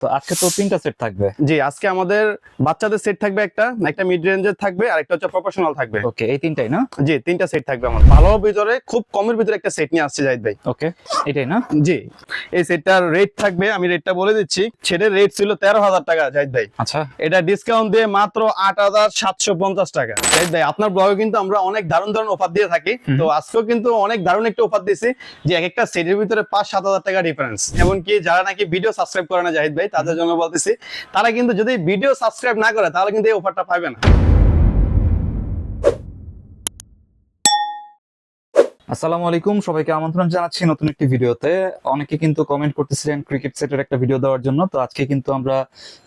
তো আজকে তো তিনটা সেট থাকবে। জি, আজকে আমাদের বাচ্চাদের সেট থাকবে, একটা একটা মিড রেঞ্জের থাকবে, আর একটা হচ্ছে প্রফেশনাল থাকবে। ওকে, এই তিনটাই না? জি, তিনটা সেট থাকবে আমার। ভালো ভিতরে খুব কমের ভিতরে একটা সেট নিয়ে আসছে জাহিদ ভাই। ওকে, এটাই না? জি, এই সেটটার রেট থাকবে, আমি রেটটা বলে দিচ্ছি। সেটের রেট ছিল 13,000 টাকা জাহিদ ভাই। আচ্ছা, এটা ডিসকাউন্ট দিয়ে মাত্র 8,750 টাকা। জাহিদ ভাই, আপনার ব্লগে কিন্তু আমরা অনেক দারুণ দারুণ অফার দিয়ে থাকি, তো আজকেও কিন্তু অনেক দারুণ একটা অফার দিয়েছি, যে এক একটা সেটের ভিতরে 5-7 হাজার টাকা ডিফারেন্স। এমনকি যারা নাকি ভিডিও সাবস্ক্রাইব করে না জাহিদ ভাই, তাদের জন্য বলতেছি, তারা কিন্তু যদি ভিডিও সাবস্ক্রাইব না করে তাহলে কিন্তু এই অফারটা পাবে না। আসসালামু আলাইকুম, সবাইকে আমন্ত্রণ জানাচ্ছি নতুন একটি ভিডিওতে। অনেকে কিন্তু কমেন্ট করতেছিলেন ক্রিকেট সেটের একটা ভিডিও দেওয়ার জন্য, তো আজকে কিন্তু আমরা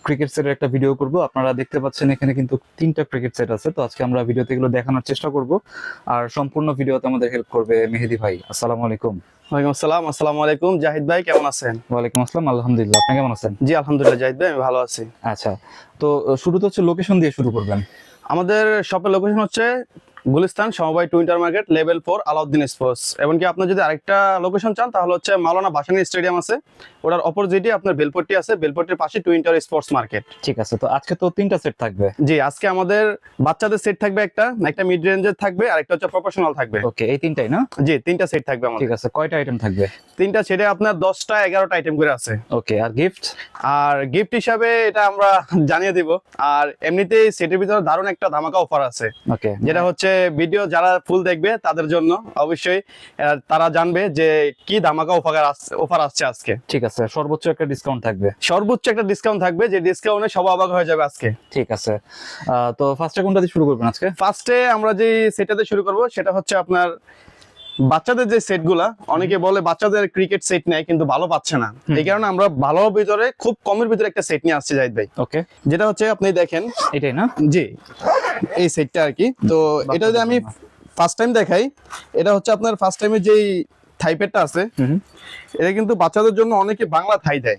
ক্রিকেট সেটের একটা ভিডিও করব। আপনারা দেখতে পাচ্ছেন এখানে কিন্তু তিনটা ক্রিকেট সেট আছে, তো আজকে আমরা ভিডিওতে এগুলো দেখানোর চেষ্টা করব। আর সম্পূর্ণ ভিডিওতে আমাদের হেল্প করবে মেহেদি ভাই। আসসালামু আলাইকুম। ওয়ালাইকুম আসসালাম। আসসালামু আলাইকুম জাহিদ ভাই, কেমন আছেন? ওয়ালাইকুম আসসালাম, আলহামদুলিল্লাহ। আপনি কেমন আছেন? জি আলহামদুলিল্লাহ জাহিদ ভাই, আমি ভালো আছি। আচ্ছা, তো শুরুতে হচ্ছে লোকেশন দিয়ে শুরু করবেন। আমাদের শপের লোকেশন হচ্ছে গুলিস্তান সমবায় টুইন্টার মার্কেট লেভেল 4 আলাউদ্দিন স্পোর্টস। এমনকি আপনি যদি আরেকটা লোকেশন চান তাহলে হচ্ছে মাওলানা ভাসানী স্টেডিয়াম আছে, ওটার অপোজিটে আপনার বেলপট্টি আছে, বেলপট্টির পাশে টুইন্টার স্পোর্টস মার্কেট। ঠিক আছে, তো আজকে তো তিনটা সেট থাকবে। জি, আজকে আমাদের বাচ্চাদের সেট থাকবে, একটা একটা মিড রেঞ্জের থাকবে, আর একটা হচ্ছে প্রফেশনাল থাকবে। ওকে, এই তিনটাই না? জি, তিনটা সেট থাকবে আমাদের। ঠিক আছে, কয়টা আইটেম থাকবে? তিনটা সেটে আপনার 10টা-11টা আইটেম করে আছে। ওকে, আর গিফট? আর গিফট হিসাবে এটা আমরা জানিয়ে দিব। আর এমনিতেই সেটের ভিতরে দারুণ একটা ধামাকা অফার আছে, ওকে, যেটা হচ্ছে ভিডিও যারা ফুল দেখবে তাদের জন্য অবশ্যই তারা জানবে যে কি ধামাকা অফার আসছে আজকে। ঠিক আছে, সর্বোচ্চ একটা ডিসকাউন্ট থাকবে। সর্বোচ্চ একটা ডিসকাউন্ট থাকবে, যে ডিসকাউন্টে সবাই অবাক হয়ে যাবে আজকে। ঠিক আছে, তো ফার্স্টে কোনটা দিয়ে শুরু করবেন আজকে? ফার্স্টে আমরা যে সেটাতে শুরু করব সেটা হচ্ছে আপনার বাচ্চাদের যে সেটগুলা, অনেকে বলে বাচ্চাদের ক্রিকেট সেট নেয় কিন্তু ভালো পাচ্ছে না, এই কারণে আমরা ভালো ভিতরে খুব কমের ভিতরে একটা সেট নিয়ে আসছি জাহিদ ভাই। ওকে, যেটা হচ্ছে আপনি দেখেন, এটাই না? জি এই সেটটা আর কি। তো এটা যদি আমি ফার্স্ট টাইম দেখাই, এটা হচ্ছে আপনার ফার্স্ট টাইমের যেই থাইপ্যাডটা আছে, এটা কিন্তু বাচ্চাদের জন্য অনেকে বাংলা থাই দেয়,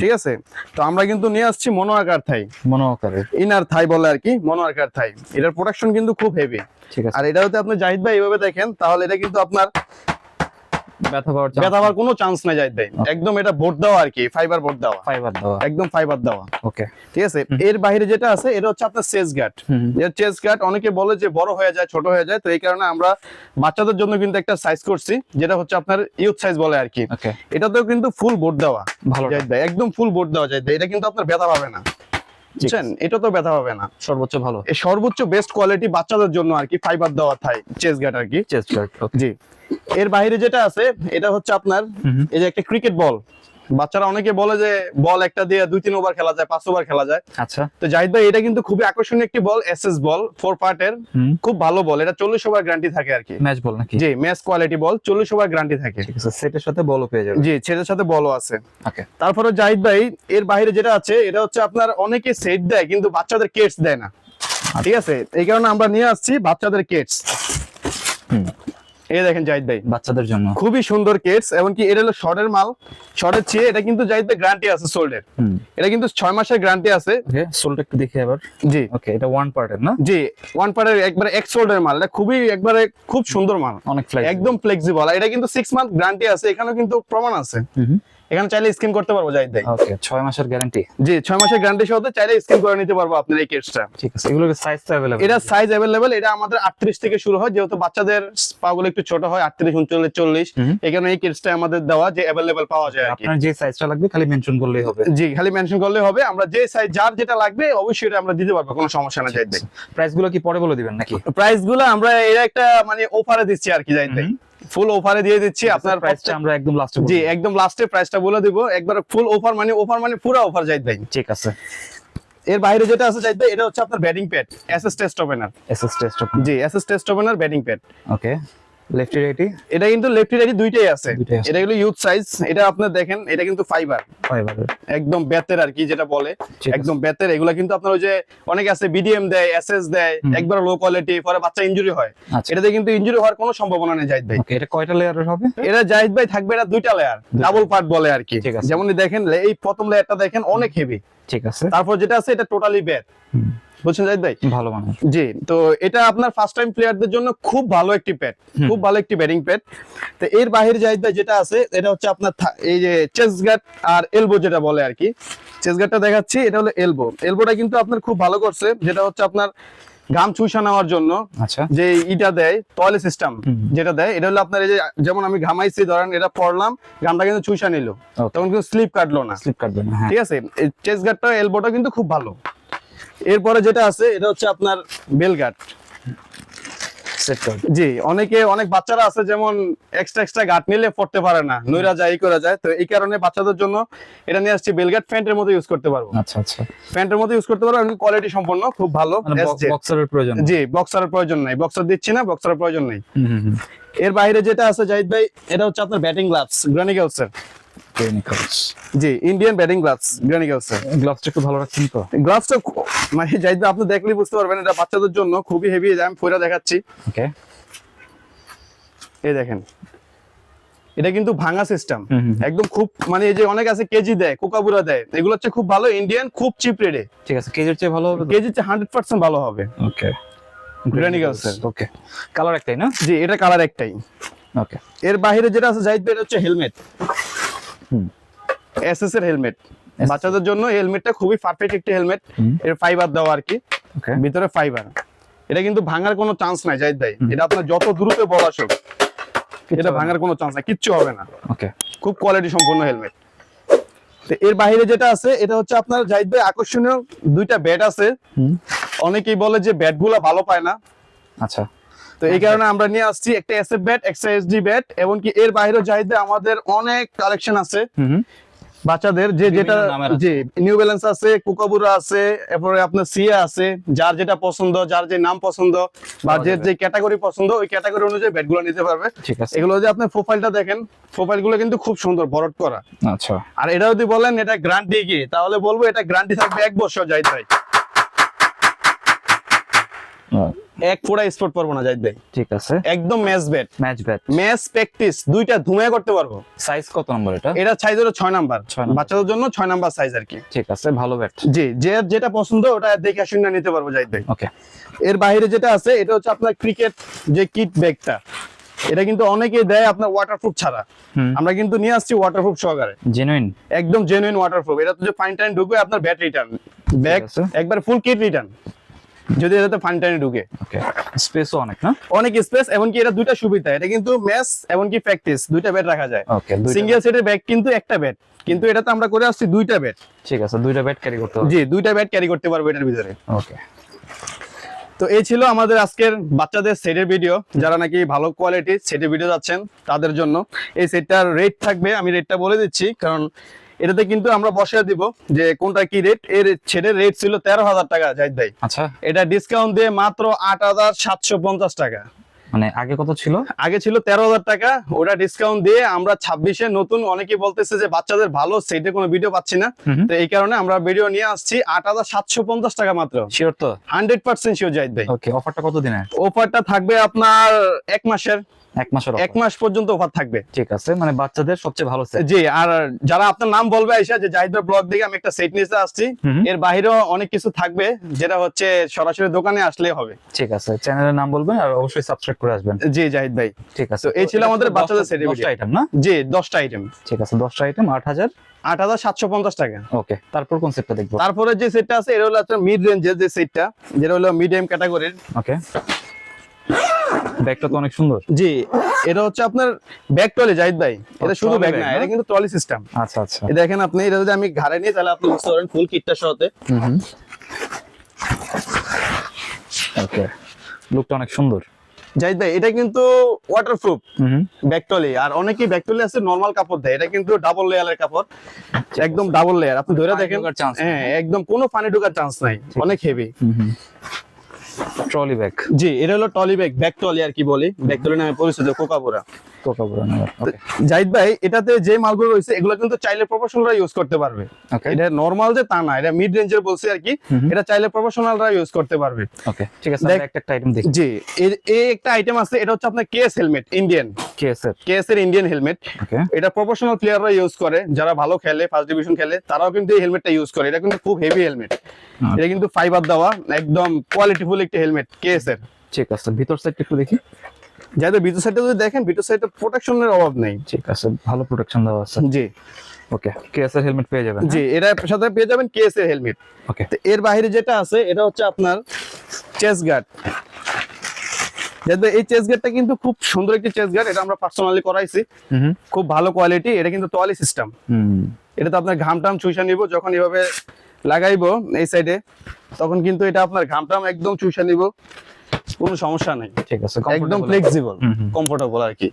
ঠিক আছে। তো আমরা কিন্তু নিয়ে আসছি মনো আকার থাই, মনো আকারে ইনার থাই বলে আর কি, মনো আকার থাই। এটার প্রোডাকশন কিন্তু খুব হেভি। ঠিক আছে, আর এটা যদি আপনি জাহিদ ভাই এইভাবে দেখেন, তাহলে এটা কিন্তু আপনার ব্যথা পাওয়ার ব্যথা হওয়ার কোনো চান্স নাই জাহিদ ভাই। একদম এটা বোর্ড দেওয়া আর কি, ফাইবার বোর্ড দেওয়া, ফাইবার দেওয়া। একদম ফাইবার দেওয়া। ওকে, ঠিক আছে। এর বাইরে যেটা আছে এটা হচ্ছে আপনার চেস্ট গার্ড। এর চেস্ট গার্ড অনেকে বলে যে বড় হয়ে যায়, ছোট হয়ে যায়, তো এই কারণে আমরা বাচ্চাদের জন্য কিন্তু একটা সাইজ করছি, যেটা হচ্ছে আপনার ইউথ সাইজ বলে আর কি। ওকে, এটাতেও কিন্তু ফুল বোর্ড দেওয়া ভালো। জাহিদ ভাই, একদম ফুল বোর্ড দেওয়া জাহিদ ভাই। এটা কিন্তু আপনার ব্যথা পাবে না, বুঝছেন? এটা তো ব্যথা পাবে না, সর্বোচ্চ ভালো। এই সর্বোচ্চ বেস্ট কোয়ালিটি বাচ্চাদের জন্য আর কি, ফাইবার দেওয়া থাই চেস্ট গার্ড আর কি। চেস্ট গার্ড, জি। এর বাইরে যেটা আছে এটা হচ্ছে আপনার এই যে একটা ক্রিকেট বল। বাচ্চারা অনেকে বলে যে বল একটা দিয়ে 2-3 ওভার খেলা যায়, 5 ওভার খেলা যায়। আচ্ছা, তো জাহিদ ভাই, এটা কিন্তু খুবই আকর্ষণীয় একটি বল, এসএস বল 4 পার্টের, খুব ভালো বল। এটা 40 ওভার গ্যারান্টি থাকে আর কি। ম্যাচ বল নাকি? জি, ম্যাচ কোয়ালিটি বল, 40 ওভার গ্যারান্টি থাকে। ঠিক আছে, সেটের সাথে বলও পেয়ে যাবে। জি, ছেলের সাথে বলও আছে। ওকে, তারপরে জাহিদ ভাই, এর বাইরে যেটা আছে এটা হচ্ছে আপনার অনেকে সেট দেয় কিন্তু বাচ্চাদের কেটস দেয় না, ঠিক আছে। এই কারণে আমরা নিয়ে আসছি বাচ্চাদের কেটস। এই দেখেন জাহিদ ভাই, বাচ্চাদের জন্য খুবই সুন্দর কেটস। এমনকি এটা হলো শর্টের মাল, শর্টের চেয়ে এটা কিন্তু জাহিদ ভাই গ্যারান্টি আছে সোল্ডের। এটা কিন্তু 6 মাসের গ্যারান্টি আছে। ওকে, সোলটা একটু দেখি এবার। জি, ওকে, এটা ওয়ান পার্টের না? জি, ওয়ান পার্টের একবারে এক্স সোল্ডের মাল। এটা খুবই একবারে খুব সুন্দর মাল, অনেক ফ্লেক্সিবল, একদম ফ্লেক্সিবল। এটা কিন্তু 6 মান্থ গ্যারান্টি আছে, এখানেও কিন্তু প্রমাণ আছে। এখানে চাইলে স্ক্যান করতে পারবো জাহিদ ভাই। ওকে, 6 মাসের গ্যারান্টি। জি, 6 মাসের গ্যারান্টি সহ চাইলে স্ক্যান করে নিতে পারবো আপনার এই কেটসটা। ঠিক আছে, এগুলোর সাইজ তো अवेलेबल? এটা সাইজ अवेलेबल। এটা আমাদের 38 থেকে শুরু হয়, যেহেতু বাচ্চাদের পাগুলো একটু ছোট হয়, 38, 39, 40। এখানে এই কেটসটা আমাদের দেওয়া যে अवेलेबल পাওয়া যায় আর কি। আপনার যে সাইজটা লাগবে খালি মেনশন করলেই হবে। জি, খালি মেনশন করলে হবে। আমরা যে সাইজ যার যেটা লাগবে অবশ্যই এটা আমরা দিতে পারবো, কোনো সমস্যা না জাহিদ ভাই। প্রাইস গুলো কি পরে বলে দিবেন নাকি? প্রাইস গুলো আমরা এর একটা মানে অফারে দিচ্ছি আর কি জাহিদ ভাই, ফুল অফারে দিয়ে দিচ্ছি। আপনার প্রাইসটা আমরা একদম লাস্টে বলবো। জি, একদম লাস্টে প্রাইসটা বলে দিব একবার। ফুল অফার মানে পুরো অফার জাহিদ ভাই। ঠিক আছে, এর বাইরে যেটা আছে জাহিদ ভাই, এটা হচ্ছে আপনার batting pad, SS test opener. SS test. জি, SS test opener batting pad. Okay, lefty righty? এটা কিন্তু লেফটি রাইটি দুইটাই আছে। দুইটাই আছে। এটা হলো ইউথ সাইজ। এটা আপনার দেখেন, এটা কিন্তু ফাইবার, ফাইবারের, একদম বেতের আর কি, যেটা বলে ঠিক আছে। একদম বেতের। এগুলা কিন্তু আপনার ওই যে অনেক আছে বিডিএম দেয়, এসএস দেয়, একবার লো কোয়ালিটি, পরে বাচ্চা ইনজুরি হয়। আচ্ছা। এটাতে কিন্তু ইনজুরি হওয়ার কোনো সম্ভাবনা নেই জাহিদ ভাই। ওকে, এটা কয়টা লেয়ারের হবে? এটা জাহিদ ভাই থাকবে, এটা দুইটা লেয়ার, ডাবল পার্ট বলে আর কি। ঠিক আছে। যেমন দেখেন এই প্রথম লেয়ারটা দেখেন অনেক হেভি। ঠিক আছে, তারপর যেটা আছে এটা টোটালি বেত, বুঝছেন জাহিদ ভাই? ভালো মানের। জি, তো এটা আপনার ফার্স্ট টাইম প্লেয়ারদের জন্য খুব ভালো একটি প্যাড, খুব ভালো একটি ব্যাটিং প্যাড। তো এর বাইরে জাহিদ ভাই যেটা আছে এটা হচ্ছে আপনার এই যে চেস্ট গার্ড আর এলবো যেটা বলে আর কি। চেস্ট গার্ডটা দেখাচ্ছি, এটা হলো এলবো। এলবোটা কিন্তু আপনার খুব ভালো করছে, যেটা হচ্ছে আপনার ঘাম চুষা নেওয়ার জন্য আচ্ছা, যে ইটা দেয় টয়লেট সিস্টেম যেটা দেয়, এটা হলো আপনার এই যে যেমন আমি ঘামাইছি ধরেন এটা পড়লাম, ঘামটা কিন্তু চুষা নিল, তখন কিন্তু স্লিপ কাটলো না। স্লিপ কাটবে না, হ্যাঁ। ঠিক আছে, চেস্ট গার্ডটা এলবোটা কিন্তু খুব ভালো। এরপরে যেটা আছে এটা হচ্ছে আপনার বেল গার্ড। Set guard. জি, অনেক বাচ্চারা আছে যেমন এক্সট্রা গার্ড নিলে পড়তে পারে না, নইরা যায় করা যায়, তো এই কারণে বাচ্চাদের জন্য এটা নিয়ে আসছি। বেল গার্ড ফ্যান্টের মতো ইউজ করতে পারবো। আচ্ছা আচ্ছা, ফ্যান্টের মতো ইউজ করতে পারবো, কোয়ালিটি সম্পন্ন, খুব ভালো। বক্সারের প্রয়োজন। জি, বক্সারের প্রয়োজন নাই, বক্সার দিচ্ছি না, বক্সারের প্রয়োজন নেই। এর বাইরে যেটা আছে জাহিদ ভাই, এটা হচ্ছে আপনার ব্যাটিং গ্লাভস গ্রানিকালসের। জি, ইন্ডিয়ান ব্যাটিং গ্লাভস গ্রানিকালসের। গ্লাভসটা একটু ভালো রাখছেন তো? গ্লাভসটা মানে জাহিদ ভাই আপনি দেখলেই বুঝতে পারবেন এটা বাচ্চাদের জন্য খুবই হেভি। আমি পরে দেখাচ্ছি। ওকে, এই দেখেন, এটা কিন্তু ভাঙা সিস্টেম একদম, খুব মানে এই যে অনেক আছে কেজি দেয়, কোকাবুরা দেয়, এগুলো হচ্ছে খুব ভালো ইন্ডিয়ান, খুব চিপ রেটে। ঠিক আছে, কেজির চেয়ে ভালো হবে? কেজির চেয়ে 100% ভালো হবে। ওকে, গ্রানিকালসের। ওকে, কালার একটাই না? জি, এটা কালার একটাই। ওকে, এর বাইরে যেটা আছে জাহিদ ভাই, এটা হচ্ছে হেলমেট। এসএস এর হেলমেট, বাচ্চাদের জন্য হেলমেটটা খুবই পারফেক্ট একটি হেলমেট। এর ফাইবার দেওয়া আর কি, ওকে, ভিতরে ফাইবার। এটা কিন্তু ভাঙার কোনো চান্স নাই জাহিদ ভাই, এটা আপনার যত দ্রুত বল আসুক এটা ভাঙার কোনো চান্স নাই, কিচ্ছু হবে না। ওকে, খুব কোয়ালিটি সম্পন্ন হেলমেট। তো এর বাইরে যেটা আছে এটা হচ্ছে আপনার জাহিদ ভাই আকর্ষণীয় দুইটা ব্যাট আছে। অনেকেই বলে যে ব্যাট গুলা ভালো পায় না, আচ্ছা, তো এই কারণে আমরা নিয়ে আসছি একটা এসএফ ব্যাট, একটা এসডি ব্যাট, এবং কি এর বাইরেও জাহিদ ভাই আমাদের অনেক কালেকশন আছে বাচ্চাদের, যে যেটা যে নিউ ব্যালেন্স আছে, কোকাবুরা আছে, এরপরে আপনার সিয়া আছে, যার যেটা পছন্দ, যার যে নাম পছন্দ বা যে ক্যাটাগরি পছন্দ, ওই ক্যাটাগরি অনুযায়ী ব্যাটগুলো নিতে পারবে। ঠিক আছে। এগুলো যদি আপনি প্রোফাইলটা দেখেন, প্রোফাইলগুলো কিন্তু খুব সুন্দর বরট করা। আচ্ছা, আর এটা যদি বলেন এটা গ্যারান্টি কি, তাহলে বলবো এটা গ্যারান্টি থাকবে 1 বছর জাহিদ ভাই। এক ফোঁটা স্পট পারবো না জাহিদ ভাই। ঠিক আছে, একদম ম্যাচ ব্যাট, ম্যাচ প্র্যাকটিস দুইটা ধুমায় করতে পারবো। সাইজ কত নম্বর এটা? এটা সাইজ হলো 6 নাম্বার, 6 নাম্বার। বাচ্চাদের জন্য 6 নাম্বার সাইজ আর কি। ঠিক আছে, ভালো ব্যাট। জি, যেটা পছন্দ ওটা দেখে শুনে নিতে পারবো জাহিদ ভাই। ওকে, এর বাইরে যেটা আছে এটা হচ্ছে আপনার ক্রিকেট যে কিট ব্যাগটা, এটা কিন্তু অনেকেই দেয় আপনার ওয়াটারপ্রুফ ছাড়া, আমরা কিন্তু নিয়ে আসছি ওয়াটারপ্রুফ সহকারে, জেনুইন, একদম জেনুইন ওয়াটারপ্রুফ। এটা তো যে ফাইন টাইম ঢুকবে আপনার ব্যাট রিটার্ন, ব্যাগ একবার ফুল কিট রিটার্ন যদি এটাতে ফাইন টাইমে ঢুকে। ওকে, স্পেসও অনেক না? অনেক স্পেস, এমনকি এটা দুইটা সুবিধা, এটা কিন্তু ম্যাচ এমনকি প্র্যাকটিস দুইটা ব্যাট রাখা যায়। ওকে, সিঙ্গেল সেটের ব্যাগ কিন্তু একটা ব্যাট, কিন্তু এটাতে আমরা করে আসছি দুইটা ব্যাট। ঠিক আছে, দুইটা ব্যাট ক্যারি করতে হবে। জি, দুইটা ব্যাট ক্যারি করতে পারবো এটার ভিতরে। ওকে, তো এই ছিল আমাদের আজকের বাচ্চাদের সেটের ভিডিও। যারা নাকি ভালো কোয়ালিটির সেটের ভিডিও যাচ্ছেন তাদের জন্য এই সেটটার রেট থাকবে, আমি রেটটা বলে দিচ্ছি, কারণ এটাতে কিন্তু আমরা বসিয়ে দিব যে কোনটা কি রেট। এর সেটের রেট ছিল 13,000 টাকা জাহিদ ভাই। আচ্ছা, এটা ডিসকাউন্ট দিয়ে মাত্র 8,750 টাকা। মানে আগে কত ছিল? আগে ছিল 13,000 টাকা, ওটা ডিসকাউন্ট দিয়ে আমরা 26-এ নতুন। অনেকেই বলতেছে যে বাচ্চাদের ভালো সেটে কোনো ভিডিও পাচ্ছি না, তো এই কারণে আমরা ভিডিও নিয়ে আসছি 8,750 টাকা মাত্র। শিওর তো? 100% শিওর জাহিদ ভাই। ওকে, অফারটা কত দিনের? অফারটা থাকবে আপনার 1 মাসের, 1 মাসের 1 মাস পর্যন্ত অফার থাকবে। ঠিক আছে, মানে বাচ্চাদের সবচেয়ে ভালো সেট। জি, আর যারা আপনার নাম বলবে আইসা যে জাহিদ ভাই ব্লগ দেখে আমি একটা সেট নিতে আসছি, এর বাইরেও অনেক কিছু থাকবে যেটা হচ্ছে সরাসরি দোকানে আসলেই হবে। ঠিক আছে, চ্যানেলের নাম বলবেন আর অবশ্যই সাবস্ক্রাইব করে আসবেন। জি জাহিদ ভাই, ঠিক আছে। তো এই ছিল আমাদের বাচ্চাদের সেট 10টা আইটেম না? জি, 10টা আইটেম। ঠিক আছে, 10টা আইটেম 8,750 টাকা। ওকে, তারপর কোন সেটটা দেখবো? তারপরে যে সেটটা আছে এটা হলো আপনার মিড রেঞ্জের যে সেটটা, যেটা হলো মিডিয়াম ক্যাটাগরির। ওকে, ব্যাগটা তো অনেক সুন্দর। জি, এটা হচ্ছে আপনার ব্যাগ ট্রলি জাহিদ ভাই, এটা শুধু ব্যাগ না, bag না? এটা কিন্তু ট্রলি সিস্টেম। আচ্ছা আচ্ছা, এই দেখেন আপনি, এটা যদি আমি ঘাড়ে নিয়ে তাহলে আপনি বুঝতে পারেন ফুল কিটটা সহতে। ওকে, লুকটা অনেক সুন্দর জাহিদ ভাই। এটা কিন্তু ওয়াটারপ্রুফ ব্যাগ ট্রলি, আর অনেকেই ব্যাগ ট্রলি আছে নরমাল কাপড় দেয়, এটা কিন্তু ডাবল লেয়ারের কাপড়, একদম ডাবল লেয়ার। আপনি ধরে দেখেন, হ্যাঁ একদম কোনো পানি ঢোকার চান্স নাই, অনেক হেভি ট্রলি ব্যাগ। জি, এটা হলো ট্রলি ব্যাগ, ব্যাগ ট্রলি আর কি বলি, ব্যাগ ট্রলি নামে পরিচিত, কোকাবুরা। জাহিদ ভাই, এটাতে যে মালগুলো রয়েছে এগুলো কিন্তু চাইলে প্রফেশনালরা ইউজ করতে পারবে। এটা নরমাল যে তা না, এটা মিড রেঞ্জের বলছি আর কি, এটা চাইলে প্রফেশনালরা ইউজ করতে পারবে। ওকে, ঠিক আছে, আমরা একটা আইটেম দেখি। জি, এই একটা আইটেম আছে, এটা হচ্ছে আপনার কেএস হেলমেট, ইন্ডিয়ান কেএস এর ইন্ডিয়ান হেলমেট। এটা প্রফেশনাল প্লেয়াররা ইউজ করে, যারা ভালো খেলে, ফার্স্ট ডিভিশন খেলে, তারাও কিন্তু এই হেলমেটটা ইউজ করে। এটা কিন্তু খুব হেভি হেলমেট, এটা কিন্তু ফাইবার দেওয়া, একদম কোয়ালিটিফুল একটা হেলমেট কেএস এর। ঠিক আছে, ভিতর সাইডটা একটু দেখি। যাদের ভিতর সাইডটা যদি দেখেন, ভিতর সাইডে প্রোটেকশনের অভাব নেই। ঠিক আছে, ভালো প্রোটেকশন দেওয়া আছে। জি ওকে, কেএসআর হেলমেট পেয়ে যাবেন। জি, এর সাথে পেয়ে যাবেন কেএস এর হেলমেট। ওকে, এর বাইরে যেটা আছে এটা হচ্ছে আপনার চেস্ট গার্ড। এই চেস্ট গার্ডটা কিন্তু খুব সুন্দর একটি চেস্ট গার্ড, এটা আমরা পার্সোনালি করাইছি, খুব ভালো কোয়ালিটি। এটা কিন্তু টলি সিস্টেম, এটা তো আপনার ঘামটাম চুষা নিব, যখন এভাবে লাগাইবো এই সাইডে তখন কিন্তু এটা আপনার ঘামটাম একদম চুষা নিব, কোনো সমস্যা নেই। ঠিক আছে, একদম ফ্লেক্সিবল, কমফোর্টেবল আর কি।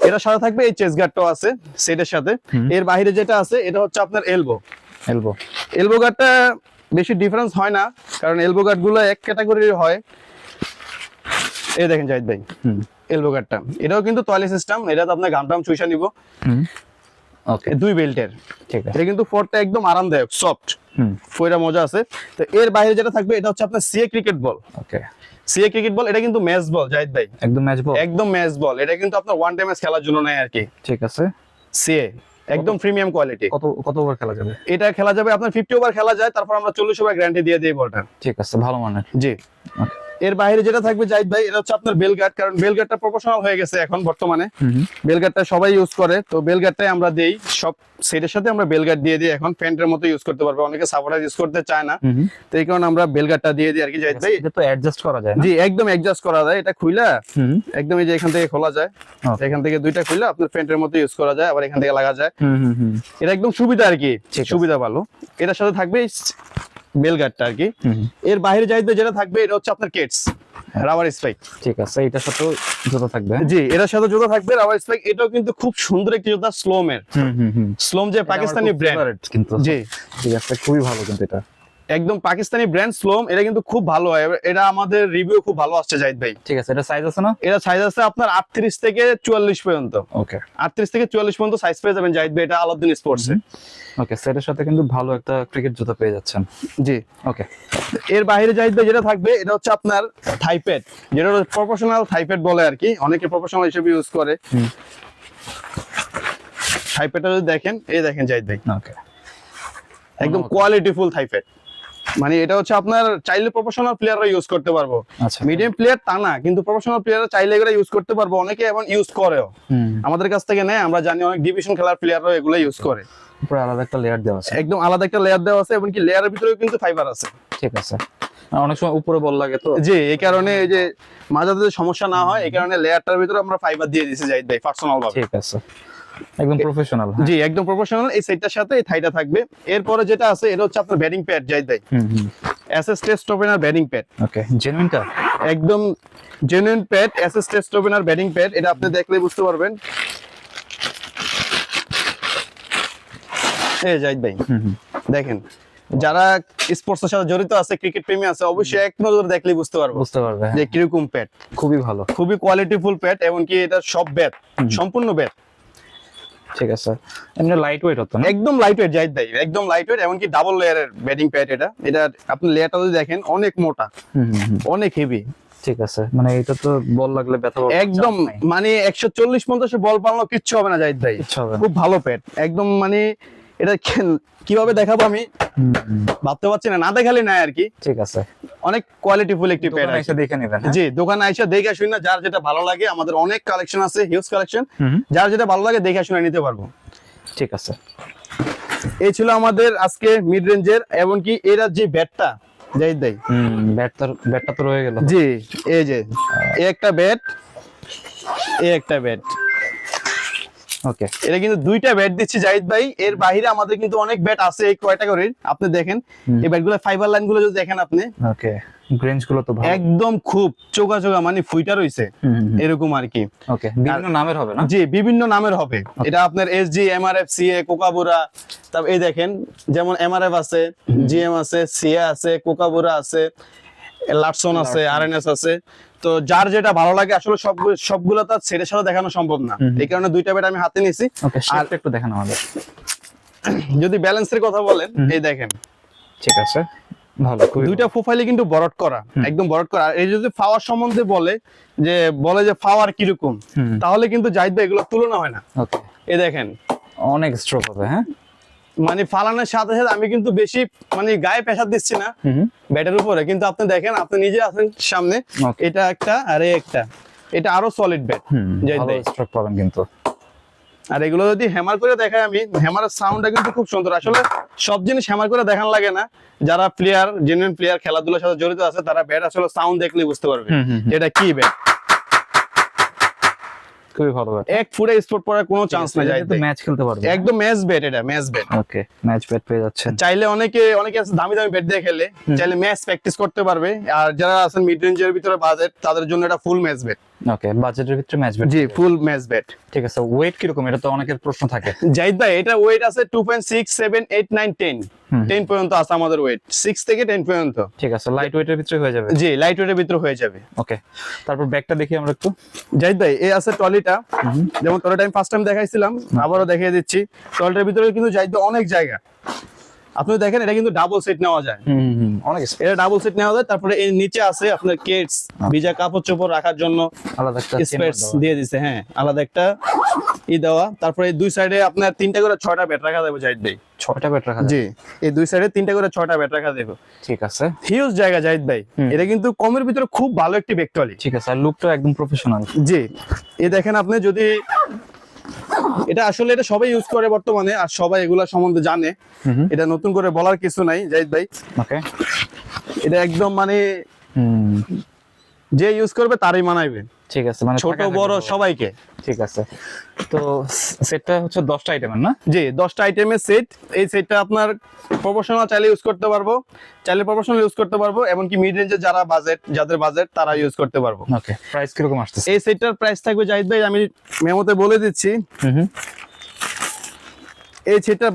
এটার সাথে থাকবে এই চেস্ট গার্ডটাও আছে সেটের সাথে। এর বাইরে যেটা আছে এটা হচ্ছে আপনার এলবো। এলবো গার্ডটা বেশি ডিফারেন্স হয় না, কারণ এলবো গার্ড গুলো এক ক্যাটাগরির হয়। এই দেখেন জাহিদ ভাই, এলবো গার্ডটা এটাও কিন্তু টয়লেট সিস্টেম, এটা তো আপনার ঘামটাম চুষা নিব। ওকে, 2 বেল্টের। ঠিক আছে, এটা কিন্তু ফোরটা একদম আরামদায়ক, সফট, ফয়রা মজা আছে। তো এর বাইরে যেটা থাকবে এটা হচ্ছে আপনার সিএ ক্রিকেট বল। ওকে, সিএ ক্রিকেট বল, এটা কিন্তু ম্যাচ বল জাহিদ ভাই, একদম ম্যাচ বল, একদম ম্যাচ বল। এটা কিন্তু আপনার ওয়ান টাইম খেলার জন্য নাই আর কি। ঠিক আছে, সিএ একদম প্রিমিয়াম কোয়ালিটি। কত ওভার খেলা যাবে? এটা খেলা যাবে আপনার 50 ওভার খেলা যায়, তারপর আমরা 40 ওভার গ্যারান্টি দিয়ে দেই বলটা। ঠিক আছে, ভালো মানের। জি। এর বাইরে যেটা থাকবে জাহিদ ভাই এটা হচ্ছে আপনার বেল গার্ড, কারণ বেল গার্ডটা প্রফেশনাল হয়ে গেছে এখন বর্তমানে। বেল গার্ডটা সবাই ইউজ করে, তো বেল গার্ডটাই আমরা দেই সব সেটের সাথে। আমরা বেল গার্ড দিয়ে দিই, এখন প্যান্টের মতো ইউজ করতে পারবে, অনেকে সাপোর্টার ইউজ করতে চায় না, তো এই কারণে আমরা বেল গার্ডটা দিয়ে দিই আর কি জাহিদ ভাই। এটা তো অ্যাডজাস্ট করা যায় না? জি, একদম অ্যাডজাস্ট করা যায়। এটা খুইলা একদম এই যে এখান থেকে খোলা যায়, এখান থেকে দুইটা খুইলা আপনার প্যান্টের মতো ইউজ করা যায়, আবার এখান থেকে লাগা যায়। এটা একদম সুবিধা আর কি, সুবিধা ভালো। এটার সাথে থাকবে বেল গার্ডটা আর কি। এর বাইরে যাইতে যেটা থাকবে এটা হচ্ছে আপনার কেটস রাবার স্পাইক। ঠিক আছে, এটার সাথে জুতা থাকবে। জি, এটার সাথে জুতা থাকবে রাবার স্পাইক। এটাও কিন্তু খুব সুন্দর একটি জুতা, স্লোমের। স্লোম যে পাকিস্তানি ব্র্যান্ড কিন্তু। জি, ঠিক আছে, খুবই ভালো কিন্তু এটা। একদম পাকিস্তানি ব্র্যান্ড স্লোম, এটা কিন্তু খুব ভালো হয়। এটা আমাদের রিভিউ খুব ভালো আসছে জাহিদ ভাই। ঠিক আছে, এটা সাইজ আছে না? এটা সাইজ আছে আপনার 38 থেকে 44 পর্যন্ত। ওকে, 38 থেকে 44 পর্যন্ত সাইজ পেয়ে যাবেন জাহিদ ভাই, এটা আলাউদ্দিন স্পোর্টস এ। ওকে, সেটের সাথে কিন্তু ভালো একটা ক্রিকেট জুতা পেয়ে যাচ্ছেন। জি। ওকে, এর বাইরে জাহিদ ভাই যেটা থাকবে এটা হচ্ছে আপনার থাইপ্যাড, যেটা প্রফেশনাল থাইপ্যাড বলে আর কি, অনেকে প্রফেশনাল হিসেবে ইউজ করে। থাইপ্যাডটা যদি দেখেন, এই দেখেন জাহিদ ভাই, ওকে, একদম কোয়ালিটিফুল থাইপ্যাড। মানে এটা হচ্ছে আপনার চাইলে প্রফেশনাল প্লেয়াররা ইউজ করতে পারবো, আচ্ছা, মিডিয়াম প্লেয়ার তা না, কিন্তু প্রফেশনাল প্লেয়াররা চাইলে এগুলো ইউজ করতে পারবো। অনেকে এখন ইউজ করেও, আমাদের কাছ থেকে নেয়, আমরা জানি অনেক ডিভিশন খেলার প্লেয়াররা এগুলো ইউজ করে। পুরো আলাদা একটা লেয়ার দেওয়া আছে, একদম আলাদা একটা লেয়ার দেওয়া আছে, এবং কি লেয়ারের ভিতরেও কিন্তু ফাইবার আছে। ঠিক আছে, অনেক সময় উপরে বল লাগে তো। জি, এই কারণে এই যে মাঝাতে সমস্যা না হয়, এই কারণে লেয়ারটার ভিতরে আমরা ফাইবার দিয়ে দিয়েছি জাহিদ ভাই পার্সোনাল ভাবে। ঠিক আছে, একদম প্রফেশনাল। জি, একদম প্রফেশনাল। এই সাইডটার সাথে এই থাইটা থাকবে। এরপরে যেটা আছে এটা হচ্ছে আপনার ব্যাটিং প্যাড জাহিদ ভাই, SS test opener batting pad. Okay, জেনুইনটা একদম genuine pad, SS test opener batting pad. এটা আপনি দেখলে বুঝতে পারবেন। এই জাহিদ ভাই দেখেন, যারা স্পোর্টসের সাথে জড়িত আছে, ক্রিকেট প্রেমী আছে, অবশ্যই এক নজরে দেখলেই বুঝতে পারবে যে কিরকম প্যাড। খুবই ভালো, খুবই কোয়ালিটিফুল প্যাড, এমনকি এটা সব ব্যাট, সম্পূর্ণ ব্যাট। ঠিক আছে, এমনি লাইট ওয়েট হতো না? একদম লাইট ওয়েট জাহিদ ভাই, একদম লাইট ওয়েট, এমনকি ডাবল লেয়ারের ব্যাটিং প্যাড। এটা আপনি লেয়ারটা যদি দেখেন, অনেক মোটা, অনেক হেভি। ঠিক আছে, মানে এটা তো বল লাগলে ব্যথা পাবে একদম, মানে 140-50 বল পারলেও কিচ্ছু হবে না জাহিদ ভাই, খুব ভালো প্যাড একদম। মানে এটা কিভাবে দেখাবো আমি ভাবতে পারছি না, না দেখালে নাই আর কি। ঠিক আছে, অনেক কোয়ালিটিফুল একটি প্যাড, এসে দেখে নেবেন। জি, দোকানে এসে দেখে শুনে না, যার যেটা ভালো লাগে, আমাদের অনেক কালেকশন আছে, হিউজ কালেকশন, যার যেটা ভালো লাগে দেখে শুনে নিতে পারবো। ঠিক আছে, এই ছিল আমাদের আজকে মিড রেঞ্জের, এমনকি এরা যে ব্যাটটা জাহিদ ভাই, ব্যাটটা তো রয়ে গেল। জি, এই যে এই একটা ব্যাট, এই একটা ব্যাট। ওকে, এটা কিন্তু দুইটা ব্যাট দিচ্ছি জাহিদ ভাই। এর বাইরে আমাদের কিন্তু অনেক ব্যাট আছে এই ক্যাটাগরির, আপনি দেখেন এই ব্যাটগুলো, ফাইবার লাইন গুলো যদি দেখেন আপনি, ওকে, গ্রেঞ্জ গুলো তো ভালো, একদম খুব চোকা চোকা, মানে ফুইটা রইছে এরকম আর কি। ওকে, বিভিন্ন নামের হবে না? জি, বিভিন্ন নামের হবে। এটা আপনার এসজি, এমআরএফ, সিএ, কোকাবুরা। তারপর এই দেখেন, যেমন এমআরএফ আছে, জিএম আছে, সিএ আছে, কোকাবুরা আছে, লাটসন আছে, আরএনএস আছে। তো যার যেটা ভালো লাগে, আসলে সবগুলো তার সেটের সাথে দেখানো সম্ভব না, এই কারণে দুইটা ব্যাট আমি হাতে নিয়েছি। ওকে, আর একটু দেখেন আমাদের। যদি ব্যালেন্সের কথা বলেন, এই দেখেন, ঠিক আছে, ভালো, দুইটা প্রোফাইলে কিন্তু বরট করা, একদম বরট করা। এই যদি পাওয়ার সম্বন্ধে বলে যে পাওয়ার কিরকম, তাহলে কিন্তু জাহিদ ভাই এগুলো তুলনা হয় না। ওকে, এই দেখেন, অনেক স্ট্রোক হবে। হ্যাঁ, মানে ফালানোর সাথে সাথে আমি কিন্তু বেশি মানে গায়ে প্রেসার দিচ্ছি না ব্যাটের উপরে, কিন্তু আপনি দেখেন, আপনি নিজে আছেন সামনে, Okay. এটা একটা আর এই একটা, এটা আরো সলিড ব্যাট। ভালো স্ট্রোক পাবেন কিন্তু। আর এগুলো যদি হ্যামার করে দেখাই, আমি হ্যামারের সাউন্ডটা কিন্তু খুব সুন্দর। আসলে সব জিনিস হ্যামার করে দেখান লাগে না, যারা প্লেয়ার, জেনুইন প্লেয়ার, খেলাধুলার সাথে জড়িত আছে, তারা ব্যাট আসলে সাউন্ড দেখলেই বুঝতে পারবে এটা কি ব্যাট। খুবই ভালো ব্যাট। 1 ফুটে স্পোর্ট পড়ার কোনো চান্স নাই, যাই তো ম্যাচ খেলতে পারবে। একদম ম্যাচ ব্যাট, এটা ম্যাচ ব্যাট। ওকে, ম্যাচ ব্যাট পেয়ে যাচ্ছেন। চাইলে অনেকে আছে দামি দামি ব্যাট দিয়ে খেলে, চাইলে ম্যাচ প্র্যাকটিস করতে পারবে। আর যারা আছেন মিড রেঞ্জের ভিতরে বাজেট, তাদের জন্য এটা ফুল ম্যাচ ব্যাট। ওকে, বাজেটের ভিতরে ম্যাচ ব্যাট। জি, ফুল ম্যাচ ব্যাট। ঠিক আছে, ওয়েট কিরকম, এটা তো অনেকের প্রশ্ন থাকে। জাহিদ ভাই, এটা ওয়েট আছে 2.6 7 8 9 10 10 পর্যন্ত আছে আমাদের ওয়েট, 6 থেকে 10 পর্যন্ত। ঠিক আছে, লাইট ওয়েটের ভিতরে হয়ে যাবে। জি, লাইট ওয়েটের ভিতরে হয়ে যাবে। ওকে, তারপর ব্যাগটা দেখি আমরা একটু। জাহিদ ভাই, এই আছে ট্রলিটা, যেমন ট্রলিটা আমি ফার্স্ট টাইম দেখাইছিলাম, আবারও দেখিয়ে দিচ্ছি। ট্রলিটার ভিতরে কিন্তু জাহিদ ভাই অনেক জায়গা, আপনি দেখেন, এটা কিন্তু ডাবল সেট নেওয়া যায়। অনেক এটা ডাবল সেট নেওয়া যায়। তারপরে এর নিচে আছে আপনার কেটস, ভিজা কাপড় চোপড় রাখার জন্য আলাদা একটা স্পেস দিয়ে দিছে। হ্যাঁ, আলাদা একটা দেওয়া। তারপরে এই দুই সাইডে আপনার 3টা করে 6টা ব্যাট রাখা যাবে জাহিদ ভাই। 6টা ব্যাট রাখা যায়। জি, এই দুই সাইডে 3টা করে 6টা ব্যাট রাখা যাবে। ঠিক আছে, হিউজ জায়গা জাহিদ ভাই। এটা কিন্তু কমের ভিতরে খুব ভালো একটি ব্যাগ ট্রলি। ঠিক আছে, আর লুকটা একদম প্রফেশনাল। জি, এই দেখেন, আপনি যদি এটা আসলে এটা সবাই ইউজ করে বর্তমানে, আর সবাই এগুলা সম্বন্ধে জানে, এটা নতুন করে বলার কিছু নাই জাহিদ ভাই। ওকে, এটা একদম মানে যে ইউজ করবে তারই মানাইবে। ঠিক আছে, মানে ছোট বড় সবাইকে। ঠিক আছে, তো সেটটা হচ্ছে 10টা আইটেমের না? জি, 10টা আইটেমের সেট। এই সেটটা আপনার প্রফেশনাল চাইলে ইউজ করতে পারবো, চাইলে প্রফেশনাল ইউজ করতে পারবো, এমনকি মিড রেঞ্জে যাদের বাজেট তারা ইউজ করতে পারবো। ওকে, প্রাইস কিরকম আসতেছে? এই সেটটার প্রাইস থাকবে জাহিদ ভাই, আমি মেমোতে বলে দিচ্ছি। এই সেটটার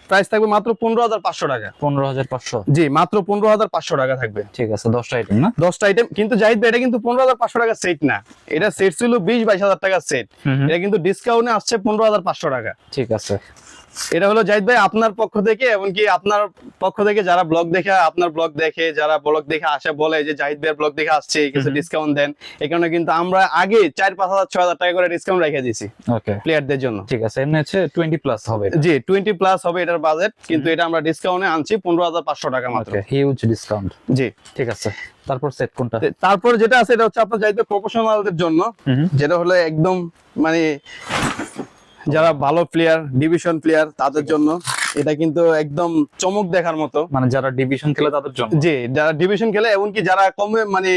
প্রাইস থাকবে মাত্র 15,500 টাকা। 15,500? জি, মাত্র 15,500 টাকা থাকবে। ঠিক আছে, 10টা আইটেম না? 10টা আইটেম। কিন্তু জাহিদ ভাই, এটা কিন্তু 15,500 টাকা সেট না, এটা সেট ছিল 20-22 হাজার টাকার সেট। এটা কিন্তু ডিসকাউন্টে আসছে 15,500 টাকা। ঠিক আছে, এটা হলো জাহিদ ভাই আপনার পক্ষ থেকে, এমনকি আপনার পক্ষ থেকে যারা ব্লগ দেখে, আপনার ব্লগ দেখে, যারা ব্লগ দেখে আসে, বলে যে জাহিদ ভাইয়ের ব্লগ দেখে আসছে, কিছু ডিসকাউন্ট দেন। এই কারণে কিন্তু আমরা আগে 4-5 হাজার 6 হাজার টাকা করে ডিসকাউন্ট রেখে দিয়েছি ওকে, প্লেয়ারদের জন্য। ঠিক আছে, এমনি হচ্ছে 20 প্লাস হবে। জি, 20 প্লাস হবে এটার বাজেট, কিন্তু এটা আমরা ডিসকাউন্টে আনছি 15,500 টাকা মাত্র। ওকে, হিউজ ডিসকাউন্ট। জি, ঠিক আছে, তারপর সেট কোনটা? তারপর যেটা আছে এটা হচ্ছে আপনার জাহিদ ভাই প্রফেশনালদের জন্য, যেটা হলো একদম মানে যারা ভালো প্লেয়ার, ডিভিশন প্লেয়ার, তাদের জন্য এটা কিন্তু একদম চমক দেখার মতো। মানে যারা ডিভিশন খেলে তাদের জন্য? জি, যারা ডিভিশন খেলে, এমনকি যারা কমে মানে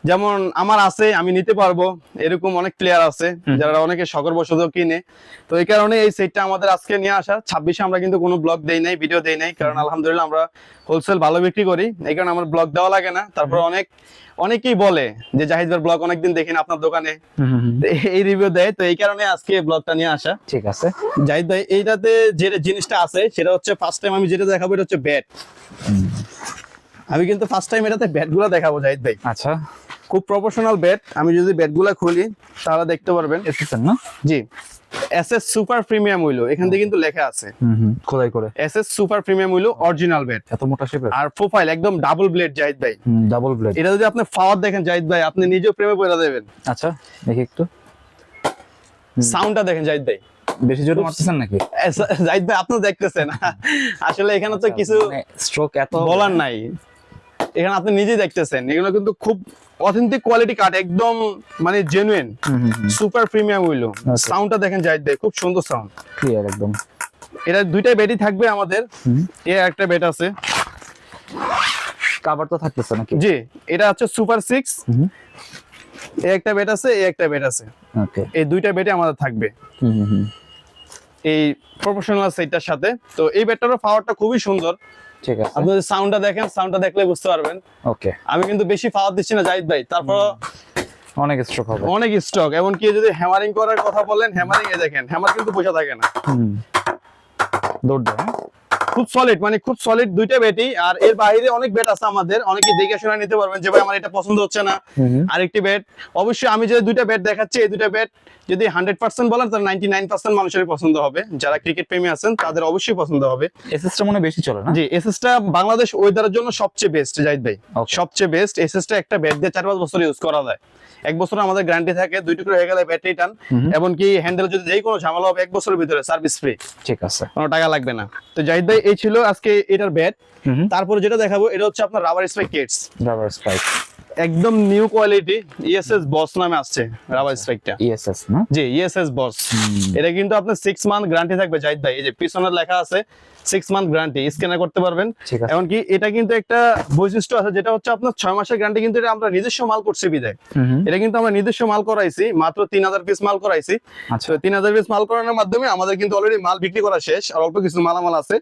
যেমন আমার আছে, আমি নিতে পারবো, এরকম অনেক প্লেয়ার আছে যারা অনেকে শখের বশত কিনে। তো এই কারণে এই সেটটা আমাদের আজকে নিয়ে আসা। 26-এ আমরা কিন্তু কোনো ব্লগ দেই নাই, ভিডিও দেই নাই, কারণ আলহামদুলিল্লাহ আমরা হোলসেল ভালো বিক্রি করি, এই কারণে আমার ব্লগ দেওয়া লাগে না। তারপর অনেকেই বলে যে জাহিদ ভাইয়ের ব্লগ অনেকদিন দেখি না আপনার দোকানে, এই রিভিউ দেয়। তো এই কারণে আজকে ব্লগটা নিয়ে আসা। ঠিক আছে, জাহিদ ভাই, এইটাতে যে জিনিসটা আছে সেটা হচ্ছে, ফার্স্ট টাইম আমি যেটা দেখাবো এটা হচ্ছে ব্যাট। আমি কিন্তু ফার্স্ট টাইম এটাতে ব্যাট গুলা দেখাবো জাহিদ ভাই। আচ্ছা, খুব প্রফেশনাল ব্যাট। আমি যদি ব্যাট গুলা খুলি তাহলে দেখতে পারবেন। এসেছেন না? জি, এসএস সুপার প্রিমিয়াম হইলো, এখান থেকে কিন্তু লেখা আছে খোদাই করে। এসএস সুপার প্রিমিয়াম হইলো অরিজিনাল ব্যাট। এত মোটা শেপের আর প্রোফাইল একদম ডাবল ব্লেড জাহিদ ভাই। Double blade. এটা যদি আপনি পাওয়ার দেখেন জাহিদ ভাই, আপনি নিজেও প্রেমে পড়ে যাবেন। আচ্ছা, দেখি একটু সাউন্ডটা দেখেন জাহিদ ভাই। বেশি জোরে মারতেছেন নাকি জাহিদ ভাই? আপনি দেখতেছেন আসলে এখানে তো কিছু স্ট্রোক এত বলার নাই, এখানে আপনি নিজেই দেখতেছেন। এগুলো কিন্তু খুব অথেন্টিক কোয়ালিটি কাট, একদম মানে জেনুইন সুপার প্রিমিয়াম হইলো। সাউন্ডটা দেখেন জাহিদ ভাই, খুব সুন্দর সাউন্ড, ক্লিয়ার একদম। এটা দুইটাই ব্যাটই থাকবে আমাদের। এর একটা ব্যাট আছে, কভার তো থাকতেছে নাকি? জি, এটা হচ্ছে সুপার 6। এই একটা ব্যাট আছে, এই একটা ব্যাট আছে। ওকে, এই দুইটা ব্যাটই আমাদের থাকবে এই প্রফেশনাল সেটটার সাথে। তো এই ব্যাটটারও পাওয়ারটা খুবই সুন্দর। ঠিক আছে, আপনি যদি সাউন্ডটা দেখেন, সাউন্ডটা দেখলে বুঝতে পারবেন। ওকে, আমি কিন্তু বেশি পাওয়ার দিচ্ছি না জাহিদ ভাই, তারপর অনেক স্ট্রোক হবে, অনেক স্টক। এমনকি যদি হ্যামারিং করার কথা বলেন, হ্যামারিং এ দেখেন, হ্যামার কিন্তু বসে থাকে না, দৌড় দেয়। খুব সলিড, মানে খুব সলিড দুইটা ব্যাটই। আর এর বাইরে অনেক ব্যাট আছে আমাদের, অনেকে দেখে শুনে নিতে পারবেন যে ভাই আমার এটা পছন্দ হচ্ছে না। আরেকটি ব্যাট, অবশ্যই আমি যে দুইটা ব্যাট দেখাচ্ছি, এই দুইটা ব্যাট যদি 100% বলেন তাহলে 99% মানুষেরই পছন্দ হবে। যারা ক্রিকেট প্রেমী আছেন তাদের অবশ্যই পছন্দ হবে। এসএসটা মনে বেশি চলে না? জি, এসএসটা বাংলাদেশ ওয়েদারের জন্য সবচেয়ে বেস্ট জাহিদ ভাই, সবচেয়ে বেস্ট। এসএসটা একটা ব্যাট দিয়ে 4-5 বছর ইউজ করা যায়। 1 বছর আমাদের গ্যারান্টি থাকে, 2 টুকরো হয়ে গেলে ব্যাটারি টান, এমনকি হ্যান্ডেল যদি যেই কোনো ঝামেলা হবে 1 বছরের ভিতরে সার্ভিস ফ্রি, ঠিক আছে, কোনো টাকা লাগবে না। তো জাহিদ ভাই এই ছিল আজকে এটার ব্যাট। তারপরে যেটা দেখাবো এটা হচ্ছে আপনার rubber spike kits, rubber spike একদম নিউ কোয়ালিটি, ইএসএস বস নামে আসছে রাবার স্পাইকটা। ইএসএস না? জি, ইএসএস বস। এটা কিন্তু আপনার 6 মান্থ গ্যারান্টি থাকবে জাহিদ ভাই, এই যে পিছনে লেখা আছে 6 মান্থ গ্যারান্টি, স্ক্যানার করতে পারবেন। ঠিক আছে। এমনকি এটা কিন্তু একটা বৈশিষ্ট্য আছে যেটা হচ্ছে আপনার 6 মাসের গ্যারান্টি, কিন্তু এটা আমরা নিজস্ব মাল করছি বিদায়। এটা কিন্তু আমরা নিজস্ব মাল করাইছি, মাত্র 3000 পিস মাল করাইছি। আচ্ছা, তো 3000 পিস মাল করানোর মাধ্যমে আমাদের কিন্তু অলরেডি মাল বিক্রি করা শেষ, আর অল্প কিছু মালামাল আছে।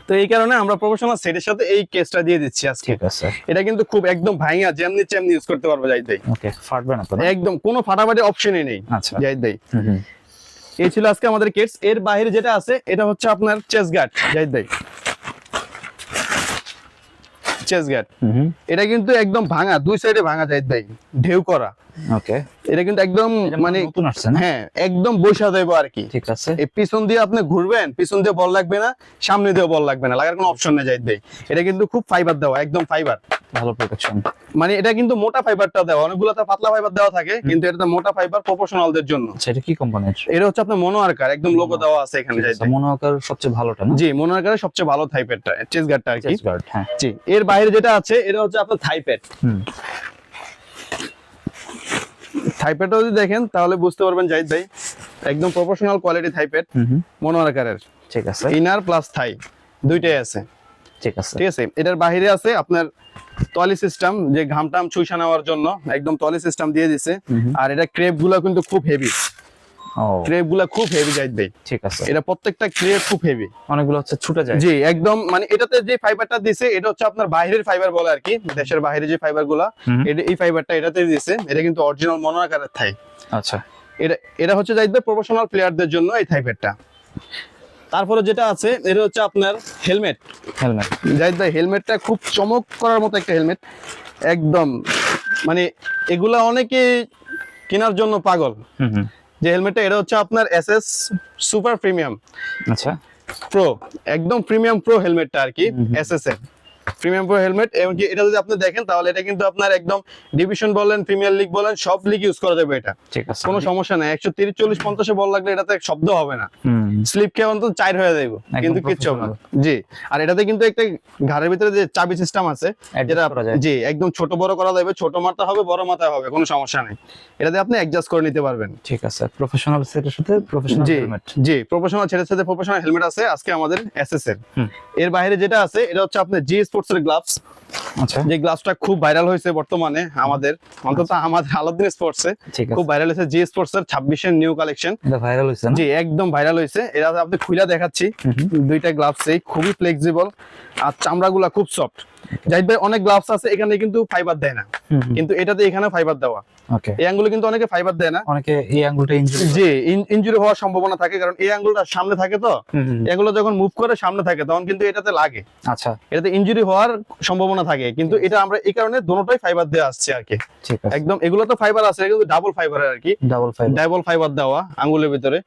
তো এই কারণে আমরা প্রফেশনাল সেটের সাথে এই কেসটা দিয়ে দিচ্ছি আজকে। ঠিক আছে। এটা কিন্তু খুব একদম ভাঙা যেমনি তেমনি ইউজ করতে পারবো জাহিদ ভাই, ওকে, ফাটবে না তো না? একদম কোনো ফাটাফাটি অপশনই নেই আচ্ছা, জাহিদ ভাই। এই ছিল আজকে আমাদের কেটস। এর বাইরে যেটা আছে এটা হচ্ছে আপনার চেস গার্ড জাহিদ ভাই, চেস গার্ড। এটা কিন্তু একদম ভাঙা, দুই সাইডে ভাঙা জাহিদ ভাই, ঢেউ করা। ওকে, এটা কিন্তু একদম মানে নতুন আসছে না? হ্যাঁ, একদম বৈশা দেবো আর কি। ঠিক আছে। এই পিছন দিয়ে আপনি ঘুরবেন, পিছন দিয়ে বল লাগবে না, সামনে দিয়ে বল লাগবে না, লাগার কোনো অপশন নেই জাহিদ ভাই। এটা কিন্তু খুব ফাইবার দেওয়া, একদম ফাইবার, ভালো প্রোটেকশন। মানে এটা কিন্তু মোটা ফাইবারটা দেওয়া, অনেকগুলো তো পাতলা ফাইবার দেওয়া থাকে, কিন্তু এটা মোটা ফাইবার প্রফেশনালদের জন্য। সেটা কি কোম্পানির? এটা হচ্ছে আপনার মনো আর্কার, একদম লোগো দেওয়া আছে এখানে জাহিদ ভাই। মনে আকার সবচেয়ে ভালোটা না? জি, মনো আর্কারের সবচেয়ে ভালো থাইপ্যাডটা, চেস গার্ডটা আর কি। চেস গার্ড, হ্যাঁ। জি, এর বাইরে যেটা আছে এটা হচ্ছে আপনার থাইপ্যাড। থাইপ্যাডটা যদি দেখেন তাহলে বুঝতে পারবেন জাহিদ ভাই, একদম প্রফেশনাল কোয়ালিটি থাইপ্যাড, মনো আর্কারের। ঠিক আছে, ইনার প্লাস থাই দুইটাই আছে। ঠিক আছে। ঠিক আছে, এটার বাইরে আছে আপনার টলি সিস্টেম, যে ঘামটাম চুষা নেওয়ার জন্য একদম টলি সিস্টেম দিয়ে দিছে। আর এটা ক্রেপ গুলো কিন্তু খুব হেভি, ও ক্রেপ গুলা খুব হেভি জাহিদ ভাই। ঠিক আছে। এটা প্রত্যেকটা ক্রেপ খুব হেভি, অনেকগুলো হচ্ছে ছুটে যায়। জি একদম, মানে এটাতে যে ফাইবারটা দিছে এটা হচ্ছে আপনার বাইরের ফাইবার বলে আর কি, দেশের বাইরে যে ফাইবার গুলা, এই ফাইবারটা এটাতে দিছে। এটা কিন্তু অরিজিনাল মনো আকারের থাই। আচ্ছা, এটা হচ্ছে জাহিদ ভাই প্রফেশনাল প্লেয়ারদের জন্য এই থাইপ্যাডটা। তারপরে যেটা আছে এটা হচ্ছে আপনার হেলমেট। হেলমেট জাহিদ ভাই, হেলমেটটা খুব চমক করার মতো একটা হেলমেট, একদম মানে এগুলা অনেকে কেনার জন্য পাগল। যে হেলমেটটা এটা হচ্ছে আপনার এসএস সুপার প্রিমিয়াম আচ্ছা, প্রো, একদম প্রিমিয়াম প্রো হেলমেটটা আর কি, এসএস এর প্রিমিয়াম প্রো হেলমেট। এমনকি এটা যদি আপনি দেখেন তাহলে এটা কিন্তু আপনার একদম ডিভিশন বলেন, প্রিমিয়ার লিগ বলেন, সব লিগ ইউজ করা যাবে এটা, ঠিক আছে। কোনো সমস্যা নাই। 130 40 50 বল লাগলে এটাতে শব্দ হবে না, স্লিপ খেয়ে অন্তত 4 হয়ে যাবে, কিন্তু কিচ্ছু হবে না। জি, আর এটাতে কিন্তু একটা ঘাড়ের ভিতরে যে চাবি সিস্টেম আছে, যেটা জি একদম ছোট বড় করা যাবে, ছোট মাথা হবে বড় মাথা হবে, কোনো সমস্যা নেই, এটাতে আপনি অ্যাডজাস্ট করে নিতে পারবেন। ঠিক আছে, প্রফেশনাল সেটের সাথে প্রফেশনাল জি হেলমেট। জি, প্রফেশনাল ছেলের সাথে প্রফেশনাল হেলমেট আছে আজকে আমাদের এসএস এর। এর বাইরে যেটা আছে এটা হচ্ছে আপনার জি স্পোর্টস এর গ্লাভস। আচ্ছা, যে গ্লাভসটা খুব ভাইরাল হয়েছে বর্তমানে আমাদের, অন্তত আমাদের আলাউদ্দিন স্পোর্টসে ঠিক আছে। খুব ভাইরাল হয়েছে জি স্পোর্টস এর 26 এর নিউ কালেকশন। এটা ভাইরাল হইছে না? জি একদম ভাইরাল হয়েছে। এটা আপনি খুলে দেখাচ্ছি, দুইটা গ্লাভস খুবই ফ্লেক্সিবল, আর চামড়াগুলা খুব সফট। জাহিদ ভাই, অনেক গ্লাভস আছে এখানে কিন্তু ফাইবার দেয় না, কিন্তু এটাতে এখানে ফাইবার দেওয়া। ওকে, এই আঙ্গুলে কিন্তু অনেকে ফাইবার দেয় না, অনেকে এই আঙ্গুলটা ইনজুরি। জি ইনজুরি হওয়ার সম্ভাবনা থাকে, কারণ এই আঙ্গুলটা সামনে থাকে, তো এগুলো যখন মুভ করে সামনে থাকে তখন কিন্তু এটাতে লাগে, আচ্ছা, এটাতে ইনজুরি হওয়ার সম্ভাবনা থাকে। কিন্তু এটা আমরা এই কারণে দুটোটাই ফাইবার দেওয়া আসছে আর কি। ঠিক আছে, একদম এগুলো তো ফাইবার আছে, কিন্তু ডাবল ফাইবার আর কি, ডাবল ফাইবার দেওয়া আঙ্গুলের ভিতরে,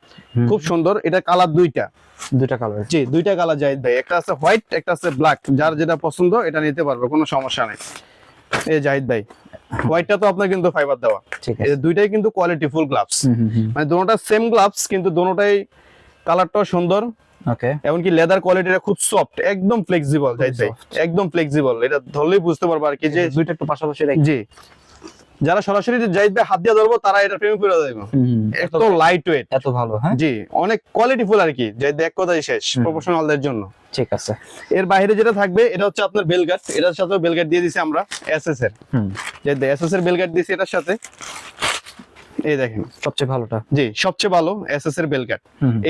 খুব সুন্দর। এটা কালার দুইটা কালার। জি দুইটা কালার জাহিদ ভাই, একটা আছে হোয়াইট, একটা আছে ব্ল্যাক, যার যেটা পছন্দ এটা নিতে পারবে, কোনো সমস্যা নেই। এই জাহিদ ভাই, হোয়াইটটা তো আপনার কিন্তু ফাইবার দেওয়া। ঠিক এই আছে, দুইটাই কিন্তু কোয়ালিটি ফুল গ্লাভস, মানে দুটোটা সেম গ্লাভস, কিন্তু দুটোটাই কালারটাও সুন্দর। ওকে, এমনকি লেদার কোয়ালিটিটা খুব সফট, একদম ফ্লেক্সিবল জাহিদ ভাই, একদম ফ্লেক্সিবল। এটা ধরলেই বুঝতে পারবে আর কি যে দুইটা একটু পাশাপাশি রাখি। জি, যারা সরাসরি জাহিদ ভাই হাত দিয়ে ধরবো তারা এটা প্রেমে পড়ে যাবে, এত লাইট ওয়েট, এত ভালো। হ্যাঁ, জি অনেক কোয়ালিটি ফুল আর কি, জাহিদ ভাই এক কথাই শেষ প্রফেশনালদের জন্য। ঠিক আছে। এর বাইরে যেটা থাকবে এটা হচ্ছে আপনার বেলগার্ড, এটার সাথে বেলগার্ড দিয়ে দিছি আমরা এসএস এর, জাহিদ ভাই এসএস এর বেলগার্ড দিছি এটার সাথে। এই দেখেন সবচেয়ে ভালোটা, জি সবচেয়ে ভালো এসএস এর বেলগার্ড।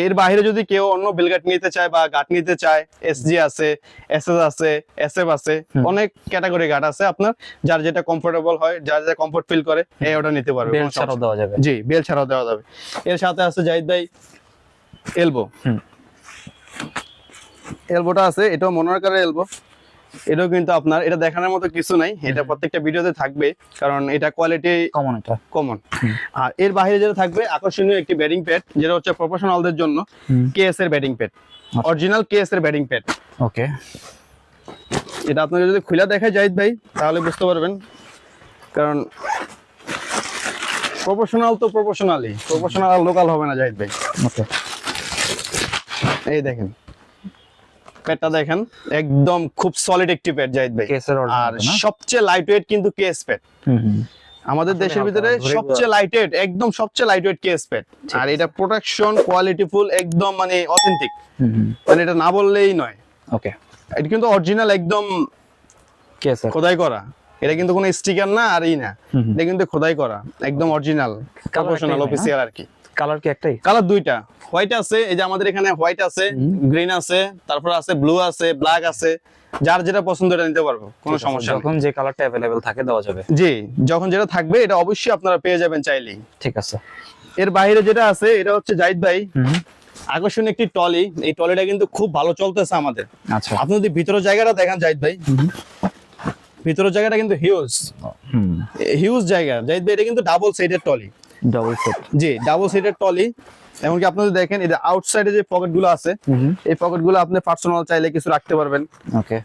এর বাইরে যদি কেউ অন্য বেলগার্ড নিতে চায় বা গার্ড নিতে চায়, এসজি আছে, এসএস আছে, এসএফ আছে, অনেক ক্যাটাগরি গার্ড আছে, আপনার যার যেটা কমফোর্টেবল হয়, যার যেটা কমফোর্ট ফিল করে এই ওটা নিতে পারবে, বেল ছাড়াও দেওয়া যাবে। জি বেল ছাড়াও দেওয়া যাবে। এর সাথে আছে জাহিদ ভাই এলবো, এলবোটা আছে, এটাও মনোরকারের এলবো। এটাও কিন্তু আপনার, এটা দেখানোর মতো কিছু নাই, এটা প্রত্যেকটা ভিডিওতে থাকবে কারণ এটা কোয়ালিটি কমন, এটা কমন। আর এর বাইরে যেটা থাকবে আকর্ষণীয় একটি ব্যাটিং প্যাড, যেটা হচ্ছে প্রফেশনালদের জন্য, কেএস এর ব্যাটিং প্যাড, অরিজিনাল কেএস এর ব্যাটিং প্যাড। ওকে, এটা আপনাকে যদি খুলে দেখায় জাহিদ ভাই তাহলে বুঝতে পারবেন, কারণ প্রফেশনাল তো প্রফেশনাল আর লোকাল হবে না জাহিদ ভাই। ওকে, এই দেখেন প্যাডটা দেখেন, একদম খুব সলিড একটি প্যাড জাহিদ ভাই। কেসের আর অরিজিনাল না? সবচেয়ে লাইট ওয়েট কিন্তু কেস প্যাড আমাদের দেশের ভিতরে, সবচেয়ে লাইট ওয়েট, একদম সবচেয়ে লাইট ওয়েট কেস প্যাড। আর এটা প্রোটেকশন কোয়ালিটিফুল, একদম মানে অথেন্টিক, মানে এটা না বললেই নয়। ওকে, এটা কিন্তু অরিজিনাল, একদম কেসের খোদাই করা, এটা কিন্তু কোনো স্টিকার না আর ই না, এটা কিন্তু খোদাই করা, একদম অরিজিনাল প্রফেশনাল অফিসিয়াল আর কি। কালার কি একটাই? কালার দুইটা, হোয়াইট আছে, এই যে আমাদের এখানে হোয়াইট আছে, গ্রিন আছে, তারপর আছে ব্লু আছে, ব্ল্যাক আছে, যার যেটা পছন্দ এটা নিতে পারবো, কোনো সমস্যা নেই। যখন যে কালারটা अवेलेबल থাকে দেওয়া যাবে। জি, যখন যেটা থাকবে এটা অবশ্যই আপনারা পেয়ে যাবেন চাইলেই। ঠিক আছে। এর বাইরে যেটা আছে এটা হচ্ছে জাহিদ ভাই আকর্ষণীয় একটি টলি। এই টলিটা কিন্তু খুব ভালো চলতেছে আমাদের। আচ্ছা, আপনি যদি ভিতরের জায়গাটা দেখেন জাহিদ ভাই, ভিতরের জায়গাটা কিন্তু হিউজ জায়গা জাহিদ ভাই। এটা কিন্তু ডাবল সাইডের টলি, ডাবল সেট। জি ডাবল সাইডের টলি। এমনকি আপনি যদি দেখেন এটা আউটসাইডে যে পকেট গুলো আছে, এই পকেট গুলো আপনি পার্সোনাল চাইলে কিছু রাখতে পারবেন, ওকে,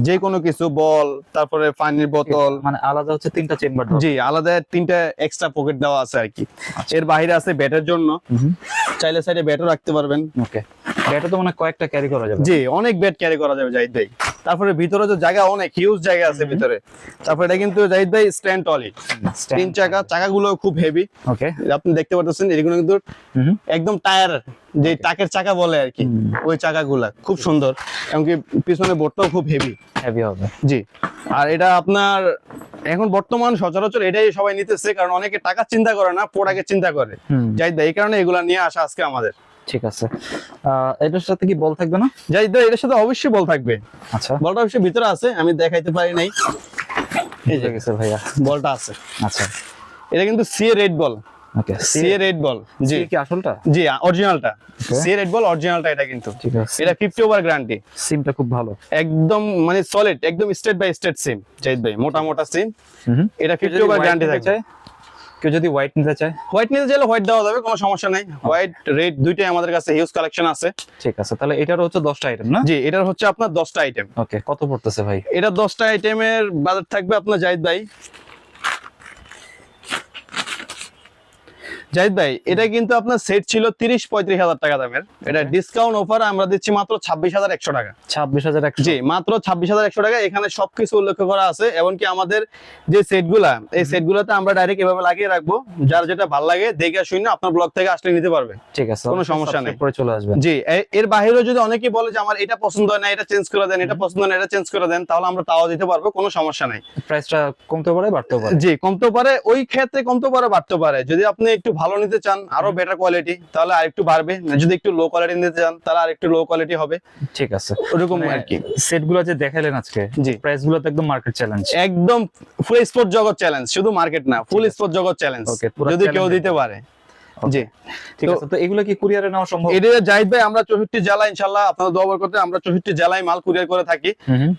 যে কোনো কিছু, বল, তারপরে পানির বোতল, মানে আলাদা হচ্ছে তিনটা চেম্বার। জি আলাদা তিনটা এক্সট্রা পকেট দেওয়া আছে আর কি। এর বাইরে আছে ব্যাটের জন্য, চাইলে সাইডে ব্যাটও রাখতে পারবেন। ওকে, ব্যাটও তো মানে কয়েকটা ক্যারি করা যাবে। জি অনেক ব্যাট ক্যারি করা যাবে জাহিদ ভাই। তারপরে ভিতরে যে জায়গা, অনেক হিউজ জায়গা আছে ভিতরে। তারপরে এটা কিন্তু জাহিদ ভাই স্ট্যান্ড টলি, তিন চাকা, চাকাগুলো খুব হেভি। ওকে, আপনি দেখতে পাচ্ছেন এগুলো কিন্তু একদম টায়ার, যে টাকের চাকা বলে আর কি, ওই চাকাগুলা খুব সুন্দর। এমনকি পিছনে বোর্ডটাও খুব হেভি হবে। জি। আর এটা আপনার এখন বর্তমান সচরাচর এটাই সবাই নিতেছে, কারণ অনেকে টাকা চিন্তা করে না, প্রোডাক্টের চিন্তা করে জাহিদ ভাই। এই কারণে এগুলা নিয়ে আসা আজকে আমাদের। ঠিক আছে। এটার সাথে কি বল থাকবে না? জাহিদ ভাই এটার সাথে অবশ্যই বল থাকবে। আচ্ছা, বলটা অবশ্যই ভিতরে আছে, আমি দেখাইতে পারি নাই। এই যে গেছে ভাইয়া, বলটা আছে। আচ্ছা, এটা কিন্তু সিএ রেড বল। ওকে, সিএ রেড বল, জি কি আসলটা? জি অরিজিনালটা, সিএ রেড বল অরিজিনালটা এটা কিন্তু। ঠিক আছে, এটা 50 ওভার গ্যারান্টি। সিমটা খুব ভালো, একদম মানে সলিড, একদম স্টেট বাই স্টেট সিম জাহিদ ভাই, মোটা মোটা সিম। এটা 50 ওভার গ্যারান্টি থাকে। কেউ যদি হোয়াইট নিতে চায়, হোয়াইট নিতে চাইলে হোয়াইট দেওয়া যাবে, কোনো সমস্যা নাই। হোয়াইট রেড দুইটাই আমাদের কাছে হিউজ কালেকশন আছে। ঠিক আছে, তাহলে এটার হচ্ছে 10টা আইটেম না? জি, এটার হচ্ছে আপনার 10টা আইটেম। ওকে, কত পড়তেছে ভাই? এটা 10টা আইটেমের বাজেট থাকবে আপনার জাহিদ ভাই, এটা কিন্তু আপনার সেট ছিল 30-35 হাজার টাকা দামের। এটা ডিসকাউন্ট অফার আমরা দিচ্ছি মাত্র 26,100 টাকা। 26,100? জি মাত্র 26,100 টাকা। এখানে সবকিছু উল্লেখ করা আছে, এমনকি আমাদের যে সেটগুলা, এই সেটগুলোতে আমরা ডাইরেক্ট এভাবে লাগিয়ে রাখবো, যার যেটা ভালো লাগে দেখে শুনে আপনার ব্লগ থেকে আসলে নিতে পারবে। ঠিক আছে, কোনো সমস্যা নেই, পরে চলে আসবেন। জি। এর বাইরেও যদি অনেকেই বলে যে আমার এটা পছন্দ হয় না, এটা চেঞ্জ করে দেন, এটা পছন্দ হয় না, এটা চেঞ্জ করে দেন, তাহলে আমরা তাও দিতে পারবো, কোনো সমস্যা নাই। প্রাইসটা কমতে পারে, বাড়তেও পারে। জি কমতে পারে, ওই ক্ষেত্রে কমতে পারে, বাড়তে পারে। যদি আপনি একটু ভালো নিতে চান, আরো বেটার কোয়ালিটি, তাহলে আরেকটু বাড়বে। যদি একটু লো কোয়ালিটি নিতে চান, তাহলে আরেকটু লো কোয়ালিটি হবে। ঠিক আছে, ওরকম আর কি। সেটগুলো যে দেখাইলেন আজকে, জি প্রাইসগুলো তো একদম মার্কেট চ্যালেঞ্জ, একদম ফুল স্পোর্ট জগৎ চ্যালেঞ্জ, শুধু মার্কেট না, ফুল স্পোর্ট জগৎ চ্যালেঞ্জ, যদি কেউ দিতে পারে। জি ঠিক আছে। তো এগুলো কি কুরিয়ারে নেওয়া সম্ভব? এটা জাহিদ ভাই আমরা 64 জেলা, ইনশাআল্লাহ আপনাদের দোয়া করতে আমরা 64 জেলায় মাল কুরিয়ার করে থাকি।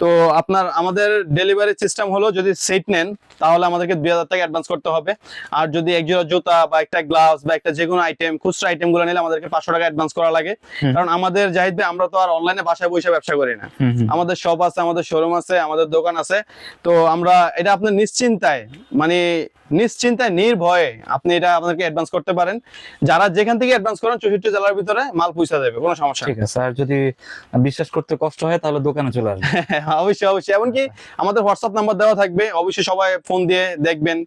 তো আপনার আমাদের ডেলিভারি সিস্টেম হলো, যদি সেট নেন তাহলে আমাদেরকে 2000 টাকা অ্যাডভান্স করতে হবে। আর যদি এক জোড়া জুতা বা একটা গ্লাভস বা একটা যেকোনো আইটেম, খুচরা আইটেম গুলো নিলে আমাদেরকে 500 টাকা অ্যাডভান্স করা লাগে। কারণ আমাদের জাহিদ ভাই আমরা তো আর অনলাইনে বাসায় বসে ব্যবসা করি না, আমাদের শপ আছে, আমাদের শোরুম আছে, আমাদের দোকান আছে। তো আমরা এটা আপনার নিশ্চিন্তায়, মানে নিশ্চিন্তায় নির্ভয়ে আপনি এটা আপনাদেরকে অ্যাডভান্স করতে পারেন। যারা যেখান থেকে অ্যাডভান্স করেন 64 জেলার ভিতরে মাল পৌঁছে দেবে, কোনো সমস্যা নেই। ঠিক আছে, আর যদি বিশ্বাস করতে কষ্ট হয় তাহলে দোকানে চলে আসবেন। অবশ্যই অবশ্যই, এমনকি আমাদের হোয়াটসঅ্যাপ নাম্বার দেওয়া থাকবে, অবশ্যই সবাই ফোন দিয়ে দেখবেন,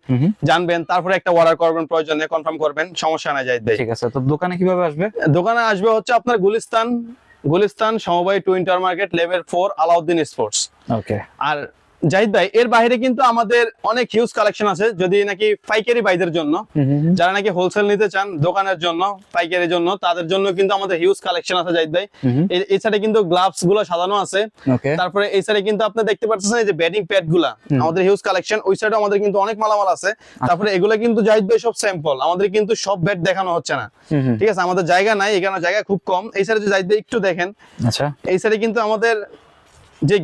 জানবেন, তারপরে একটা অর্ডার করবেন, প্রয়োজনে কনফার্ম করবেন, সমস্যা নাই জাহিদ ভাই। ঠিক আছে, তো দোকানে কিভাবে আসবে? দোকানে আসবে হচ্ছে আপনার গুলিস্তান সমবায় টু inter market level 4 Alauddin sports. Okay. আর জাহিদ ভাই এর বাইরে কিন্তু আমাদের অনেক হিউজ কালেকশন আছে, যদি নাকি পাইকারি ভাইদের জন্য, যারা নাকি হোলসেল নিতে চান দোকানের জন্য, পাইকারির জন্য, তাদের জন্য কিন্তু আমাদের হিউজ কালেকশন আছে জাহিদ ভাই। এই সাইডে কিন্তু গ্লাভস গুলো সাজানো আছে। তারপরে এই সাইডে কিন্তু আপনি দেখতে পাচ্ছেন এই যে ব্যাটিং প্যাড গুলা, আমাদের হিউজ কালেকশন। ওই সাইডে আমাদের কিন্তু অনেক মালামাল আছে। তারপরে এগুলো কিন্তু জাহিদ ভাই সব স্যাম্পল, আমাদের কিন্তু সব ব্যাট দেখানো হচ্ছে না, ঠিক আছে, আমাদের জায়গা নাই, এখানে জায়গা খুব কম। এই সাইডে জাহিদ ভাই একটু দেখেন, আচ্ছা, এই সাইডে কিন্তু আমাদের যে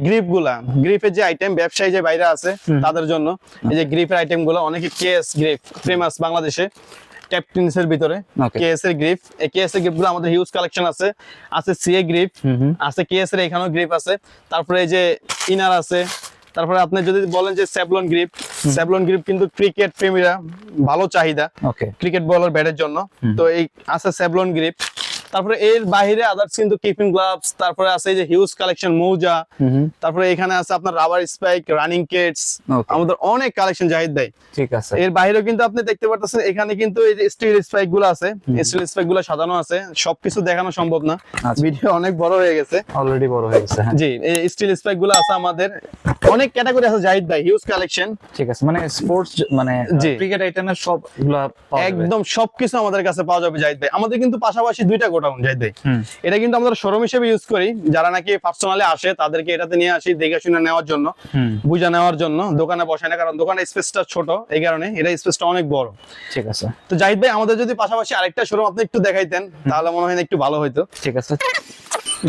গ্রিপের যে আইটেম, ব্যবসায়ী যে বাইরে আছে তাদের জন্য এই যে গ্রিপের আইটেম গুলো, অনেকে কেএস গ্রিপ ফেমাস বাংলাদেশে ক্যাপ্টেন্সের ভিতরে, কেএস এর গ্রিপ, এই কেএস এর গ্রিপ গুলো আমাদের হিউজ কালেকশন আছে। সিএ গ্রিপ আছে, কেএস এর এখানেও গ্রিপ আছে। তারপরে এই যে ইনার আছে, তারপরে আপনি যদি বলেন যে স্যাভলন গ্রিপ কিন্তু ক্রিকেট প্রেমীরা ভালো চাহিদা ওকে। ক্রিকেট বলার ব্যাটের জন্য। তো এই আছে স্যাভলন গ্রিপ। তারপরে এর বাইরে আদার্স কিন্তু কিপিং গ্লাভস, তারপরে আছে এই যে হিউজ কালেকশন মৌজা, তারপরে এখানে আছে আপনার rubber spike, running Keats, Okay. আমাদের অনেক কালেকশন জাহিদ ভাই। ঠিক আছে। এর বাইরেও কিন্তু আপনি দেখতে পারতেছেন এখানে কিন্তু এই যে স্টিল স্পাইক গুলো আছে, স্টিল স্পাইক গুলো সাজানো আছে, সবকিছু দেখানো সম্ভব না, আচ্ছা। ভিডিও অনেক বড় হয়ে গেছে। অলরেডি বড় হয়ে গেছে, হ্যাঁ। জি, এই স্টিল স্পাইক গুলো আছে আমাদের, অনেক ক্যাটাগরি আছে জাহিদ ভাই, হিউজ কালেকশন। ঠিক আছে, মানে স্পোর্টস মানে জি। ক্রিকেট আইটেমের সবগুলা পাওয়া যাবে। একদম সবকিছু আমাদের কাছে পাওয়া যাবে জাহিদ ভাই। আমাদের কিন্তু পাশাপাশি দুইটা গোডাউন জাহিদ ভাই। হুম। এটা কিন্তু আমরা শোরুম হিসেবে ইউজ করি, যারা নাকি পার্সোনালি আসে তাদেরকে এটাতে নিয়ে আসি দেখে শুনে নেওয়ার জন্য, হুম। বুঝা নেওয়ার জন্য। দোকানে বসায় না, কারণ দোকানের স্পেসটা ছোট, এই কারণে এটা স্পেসটা অনেক বড়। ঠিক আছে। তো জাহিদ ভাই আমাদের যদি পাশাপাশি আরেকটা শোরুম আপনি একটু দেখাইতেন তাহলে মনে হয় না একটু ভালো হইতো। ঠিক আছে।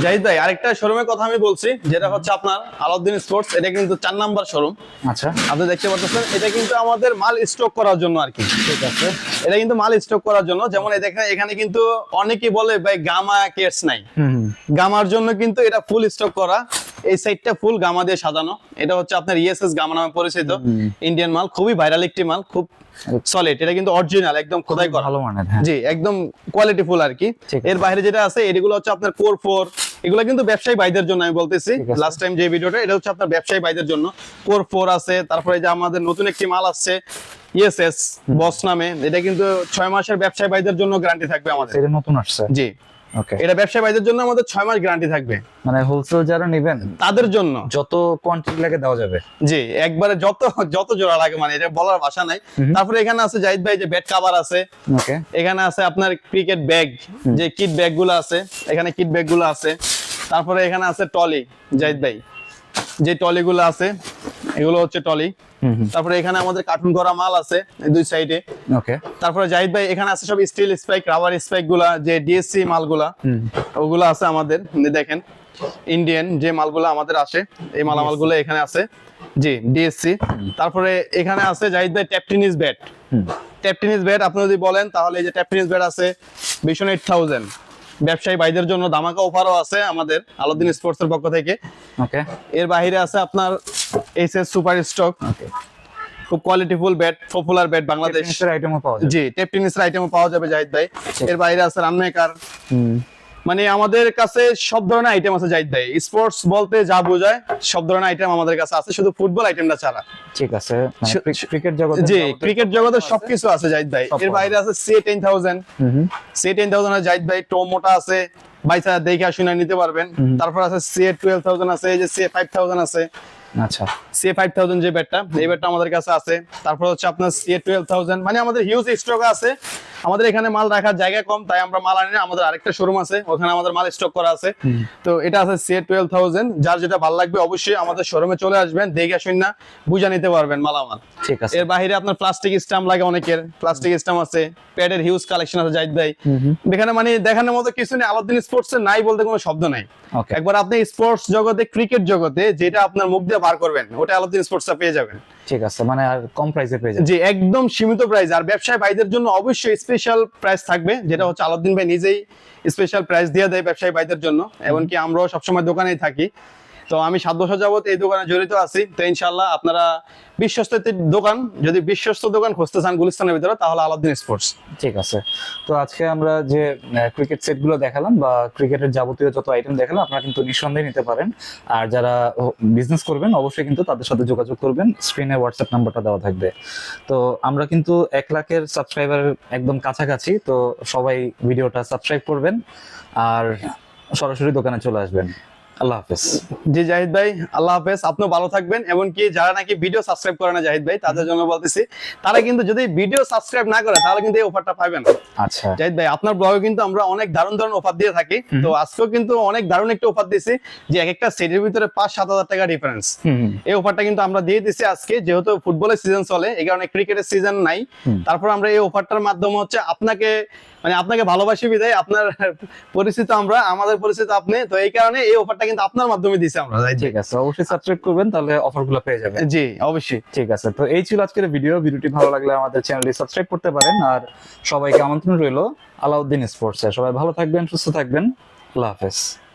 জাহিদ ভাই আরেকটা শোরুমের কথা আমি বলছি, যেটা হচ্ছে আপনার আলাউদ্দিন স্পোর্টস। এটা কিন্তু 4 নাম্বার শোরুম। আচ্ছা। আপনি দেখতে পাচ্ছেন এটা কিন্তু আমাদের মাল স্টক করার জন্য আর কি। ঠিক আছে। এটা কিন্তু মাল স্টক করার জন্য। যেমন এই দেখেন এখানে কিন্তু অনেকেই বলে ভাই গামা কেটস নাই, হুম। গামার জন্য কিন্তু এটা ফুল স্টক করা। এই সাইডটা ফুল গামা দিয়ে সাজানো। এটা হচ্ছে আপনার ইএসএস গামা নামে পরিচিত ইন্ডিয়ান মাল, খুবই ভাইরাল একটি মাল, খুব সলিড। এটা কিন্তু অরিজিনাল, একদম খোদাই করা, ভালো মানের, হ্যাঁ। জি একদম কোয়ালিটি ফুল আর কি। ঠিক আছে। এর বাইরে যেটা আছে এগুলো হচ্ছে আপনার কোর 4, এগুলো কিন্তু ব্যবসায়ী ভাইদের জন্য আমি বলতেছি। ঠিক আছে। লাস্ট টাইম যে ভিডিওটা, এটা হচ্ছে আপনার ব্যবসায়ী ভাইদের জন্য। কোর 4 আছে, তারপরে যে আমাদের নতুন একটি মাল আসছে ইএসএস বস নামে, এটা কিন্তু 6 মাসের ব্যবসায়ী ভাইদের জন্য গ্যারান্টি থাকবে আমাদের। এটা নতুন আসছে। জি, ওকে। এটা ব্যবসায়ী ভাইদের জন্য আমাদের 6 মাস গ্যারান্টি থাকবে, মানে হোলসেল যারা নেবেন তাদের জন্য। যত কোয়ান্টিটি লাগে দেওয়া যাবে। জি, একবারে যত যত জোড়া লাগে, মানে এটা বলার ভাষা নাই। তারপরে এখানে আছে জাহিদ ভাই যে ব্যাট কভার আছে, ওকে। এখানে আছে আপনার ক্রিকেট ব্যাগ, যে কিট ব্যাগ গুলো আছে, এখানে কিট ব্যাগ গুলো আছে। তারপরে এখানে আছে টলি জাহিদ ভাই, যে টলি গুলো আছে এগুলো হচ্ছে টলি। তারপরে এখানে আমাদের কার্টুন করা মাল আছে এই দুই সাইডে। ওকে। তারপরে জাহিদ ভাই এখানে আছে সব স্টিল স্পাইক, রাবার স্পাইক গুলা, যে ডিএসসি মালগুলা, ওগুলো আছে আমাদের। দেখেন ইন্ডিয়ান যে মালগুলো আমাদের আসে, এই মালামালগুলো এখানে আছে। জি, ডিএসসি। তারপরে এখানে আছে জাহিদ ভাই tap tennis bat. Tap tennis bat আপনি যদি বলেন তাহলে এই যে ট্যাপ টেনিস ব্যাট আছে 28,000। ব্যবসায়ী ভাইদের জন্য ধামাকা অফারও আছে আমাদের আলাউদ্দিন স্পোর্টস এর পক্ষ থেকে। ওকে। এর বাইরে আছে আপনার এসএস সুপার স্টক, ওকে। খুব কোয়ালিটিফুল ব্যাট, পপুলার ব্যাট বাংলাদেশ। টেনিসের আইটেমও পাওয়া যাবে। জি, টেপ টেনিসের আইটেমও পাওয়া যাবে জাহিদ ভাই। এর বাইরে আছে রানমেকার, হুম। মানে আমাদের কাছে সব ধরনের আইটেম আছে জাহিদ ভাই। স্পোর্টস বলতে যা বোঝায় সব ধরনের আইটেম আমাদের কাছে আছে, শুধু ফুটবল আইটেমটা ছাড়া। ঠিক আছে, ক্রিকেট জগতে জি, ক্রিকেট জগতে সবকিছু আছে জাহিদ ভাই। এর বাইরে আছে C10,000, C10,000 এর জাহিদ ভাই টোমোটা আছে, বাইসা দেখে শুনে নিতে পারবেন। তারপর আছে C12,000 আছে, এই যে C5,000 আছে। আচ্ছা। C5000 যে ব্যাটটা, এই ব্যাটটা আমাদের কাছে আছে। তারপর হচ্ছে আপনার C12,000, মানে আমাদের হিউজ স্টক আছে। আমাদের এখানে মাল রাখার জায়গা কম, তাই আমরা মাল আনি না। আমাদের আরেকটা শোরুম আছে, ওখানে আমাদের মাল স্টক করা আছে। তো এটা আছে C12,000। যার যেটা ভালো লাগবে অবশ্যই আমাদের শোরুমে চলে আসবেন, দেখে শুনে বুঝা নিতে পারবেন মালামাল। ঠিক আছে। এর বাইরে আপনার প্লাস্টিক স্ট্যাম্প লাগে, অনেকের প্লাস্টিক স্ট্যাম্প আছে, প্যাডের হিউজ কালেকশন আছে জাহিদ ভাই। এখানে মানে দেখানোর মতো কিছু নেই, আলাউদ্দিন স্পোর্টস এর নাই বলতে কোনো শব্দ নাই। ওকে। একবার আপনি স্পোর্টস জগতে, ক্রিকেট জগতে যেটা আপনার মুখ দিয়ে বার করবেন, ওটা আলাউদ্দিন স্পোর্টসটা পেয়ে যাবেন। ঠিক আছে, মানে আর কম প্রাইসে পেয়ে যাবেন। জি, একদম সীমিত প্রাইস। আর ব্যবসায়ী ভাইদের জন্য অবশ্যই স্পেশাল প্রাইস থাকবে, যেটা হচ্ছে আলাউদ্দিন ভাই নিজেই স্পেশাল প্রাইস দিয়ে দেয় ব্যবসায়ী ভাইদের জন্য। এমনকি আমরাও সবসময় দোকানেই থাকি। তো আমি 7 বছর যাবত এই দোকানে জড়িত আছি। তো ইনশাআল্লাহ আপনারা বিশ্বস্ত দোকান, যদি বিশ্বস্ত দোকান খুঁজতে চান গুলিস্তানের ভিতরে, তাহলে আলাউদ্দিন স্পোর্টস। ঠিক আছে। তো আজকে আমরা যে ক্রিকেট সেট গুলো দেখালাম বা ক্রিকেটের যাবতীয় যত আইটেম দেখালাম, আপনারা কিন্তু নিঃসন্দেহে নিতে পারেন। আর যারা বিজনেস করবেন অবশ্যই কিন্তু তাদের সাথে যোগাযোগ করবেন, স্ক্রিনে হোয়াটসঅ্যাপ নাম্বারটা দেওয়া থাকবে। তো আমরা কিন্তু 1 লাখের সাবস্ক্রাইবার একদম কাছাকাছি, তো সবাই ভিডিওটা সাবস্ক্রাইব করবেন আর সরাসরি দোকানে চলে আসবেন। আল্লাহ হাফেজ। জি জাহিদ ভাই, আল্লাহ হাফেজ। আপনিও ভালো থাকবেন। এমনকি যারা নাকি ভিডিও সাবস্ক্রাইব করে না জাহিদ ভাই, তাদের জন্য বলতেছি, তারা কিন্তু যদি ভিডিও সাবস্ক্রাইব না করে তাহলে কিন্তু এই অফারটা পাবেন না। আচ্ছা জাহিদ ভাই, আপনার ব্লগে কিন্তু আমরা অনেক দারুণ দারুণ অফার দিয়ে থাকি। তো আজকেও কিন্তু অনেক দারুণ একটা অফার দিছি, যে এক একটা সেটের ভিতরে 5-7 হাজার টাকা ডিফারেন্স। এই অফারটা কিন্তু আমরা দিয়ে দিছি আজকে, যেহেতু ফুটবলের সিজন চলে, এই কারণে ক্রিকেটের সিজন নাই। তারপর আমরা এই অফারটার মাধ্যমে হচ্ছে আপনাকে, মানে আপনাকে ভালোবাসি বিদায়, আপনার পরিচিত আমরা, আমাদের পরিচিত আপনি, তো এই কারণে এই অফারটা কিন্তু আপনার মাধ্যমে দিছি আমরা। ঠিক আছে, অবশ্যই সাবস্ক্রাইব করবেন, তাহলে অফারগুলো পেয়ে যাবেন। জি অবশ্যই। ঠিক আছে, তো এই ছিল আজকের ভিডিওটি ভালো লাগলে আমাদের চ্যানেলটি সাবস্ক্রাইব করতে পারেন। আর সবাইকে আমন্ত্রণ রইল আলাউদ্দিন স্পোর্টসে। সবাই ভালো থাকবেন, সুস্থ থাকবেন। আল্লাহ হাফেজ।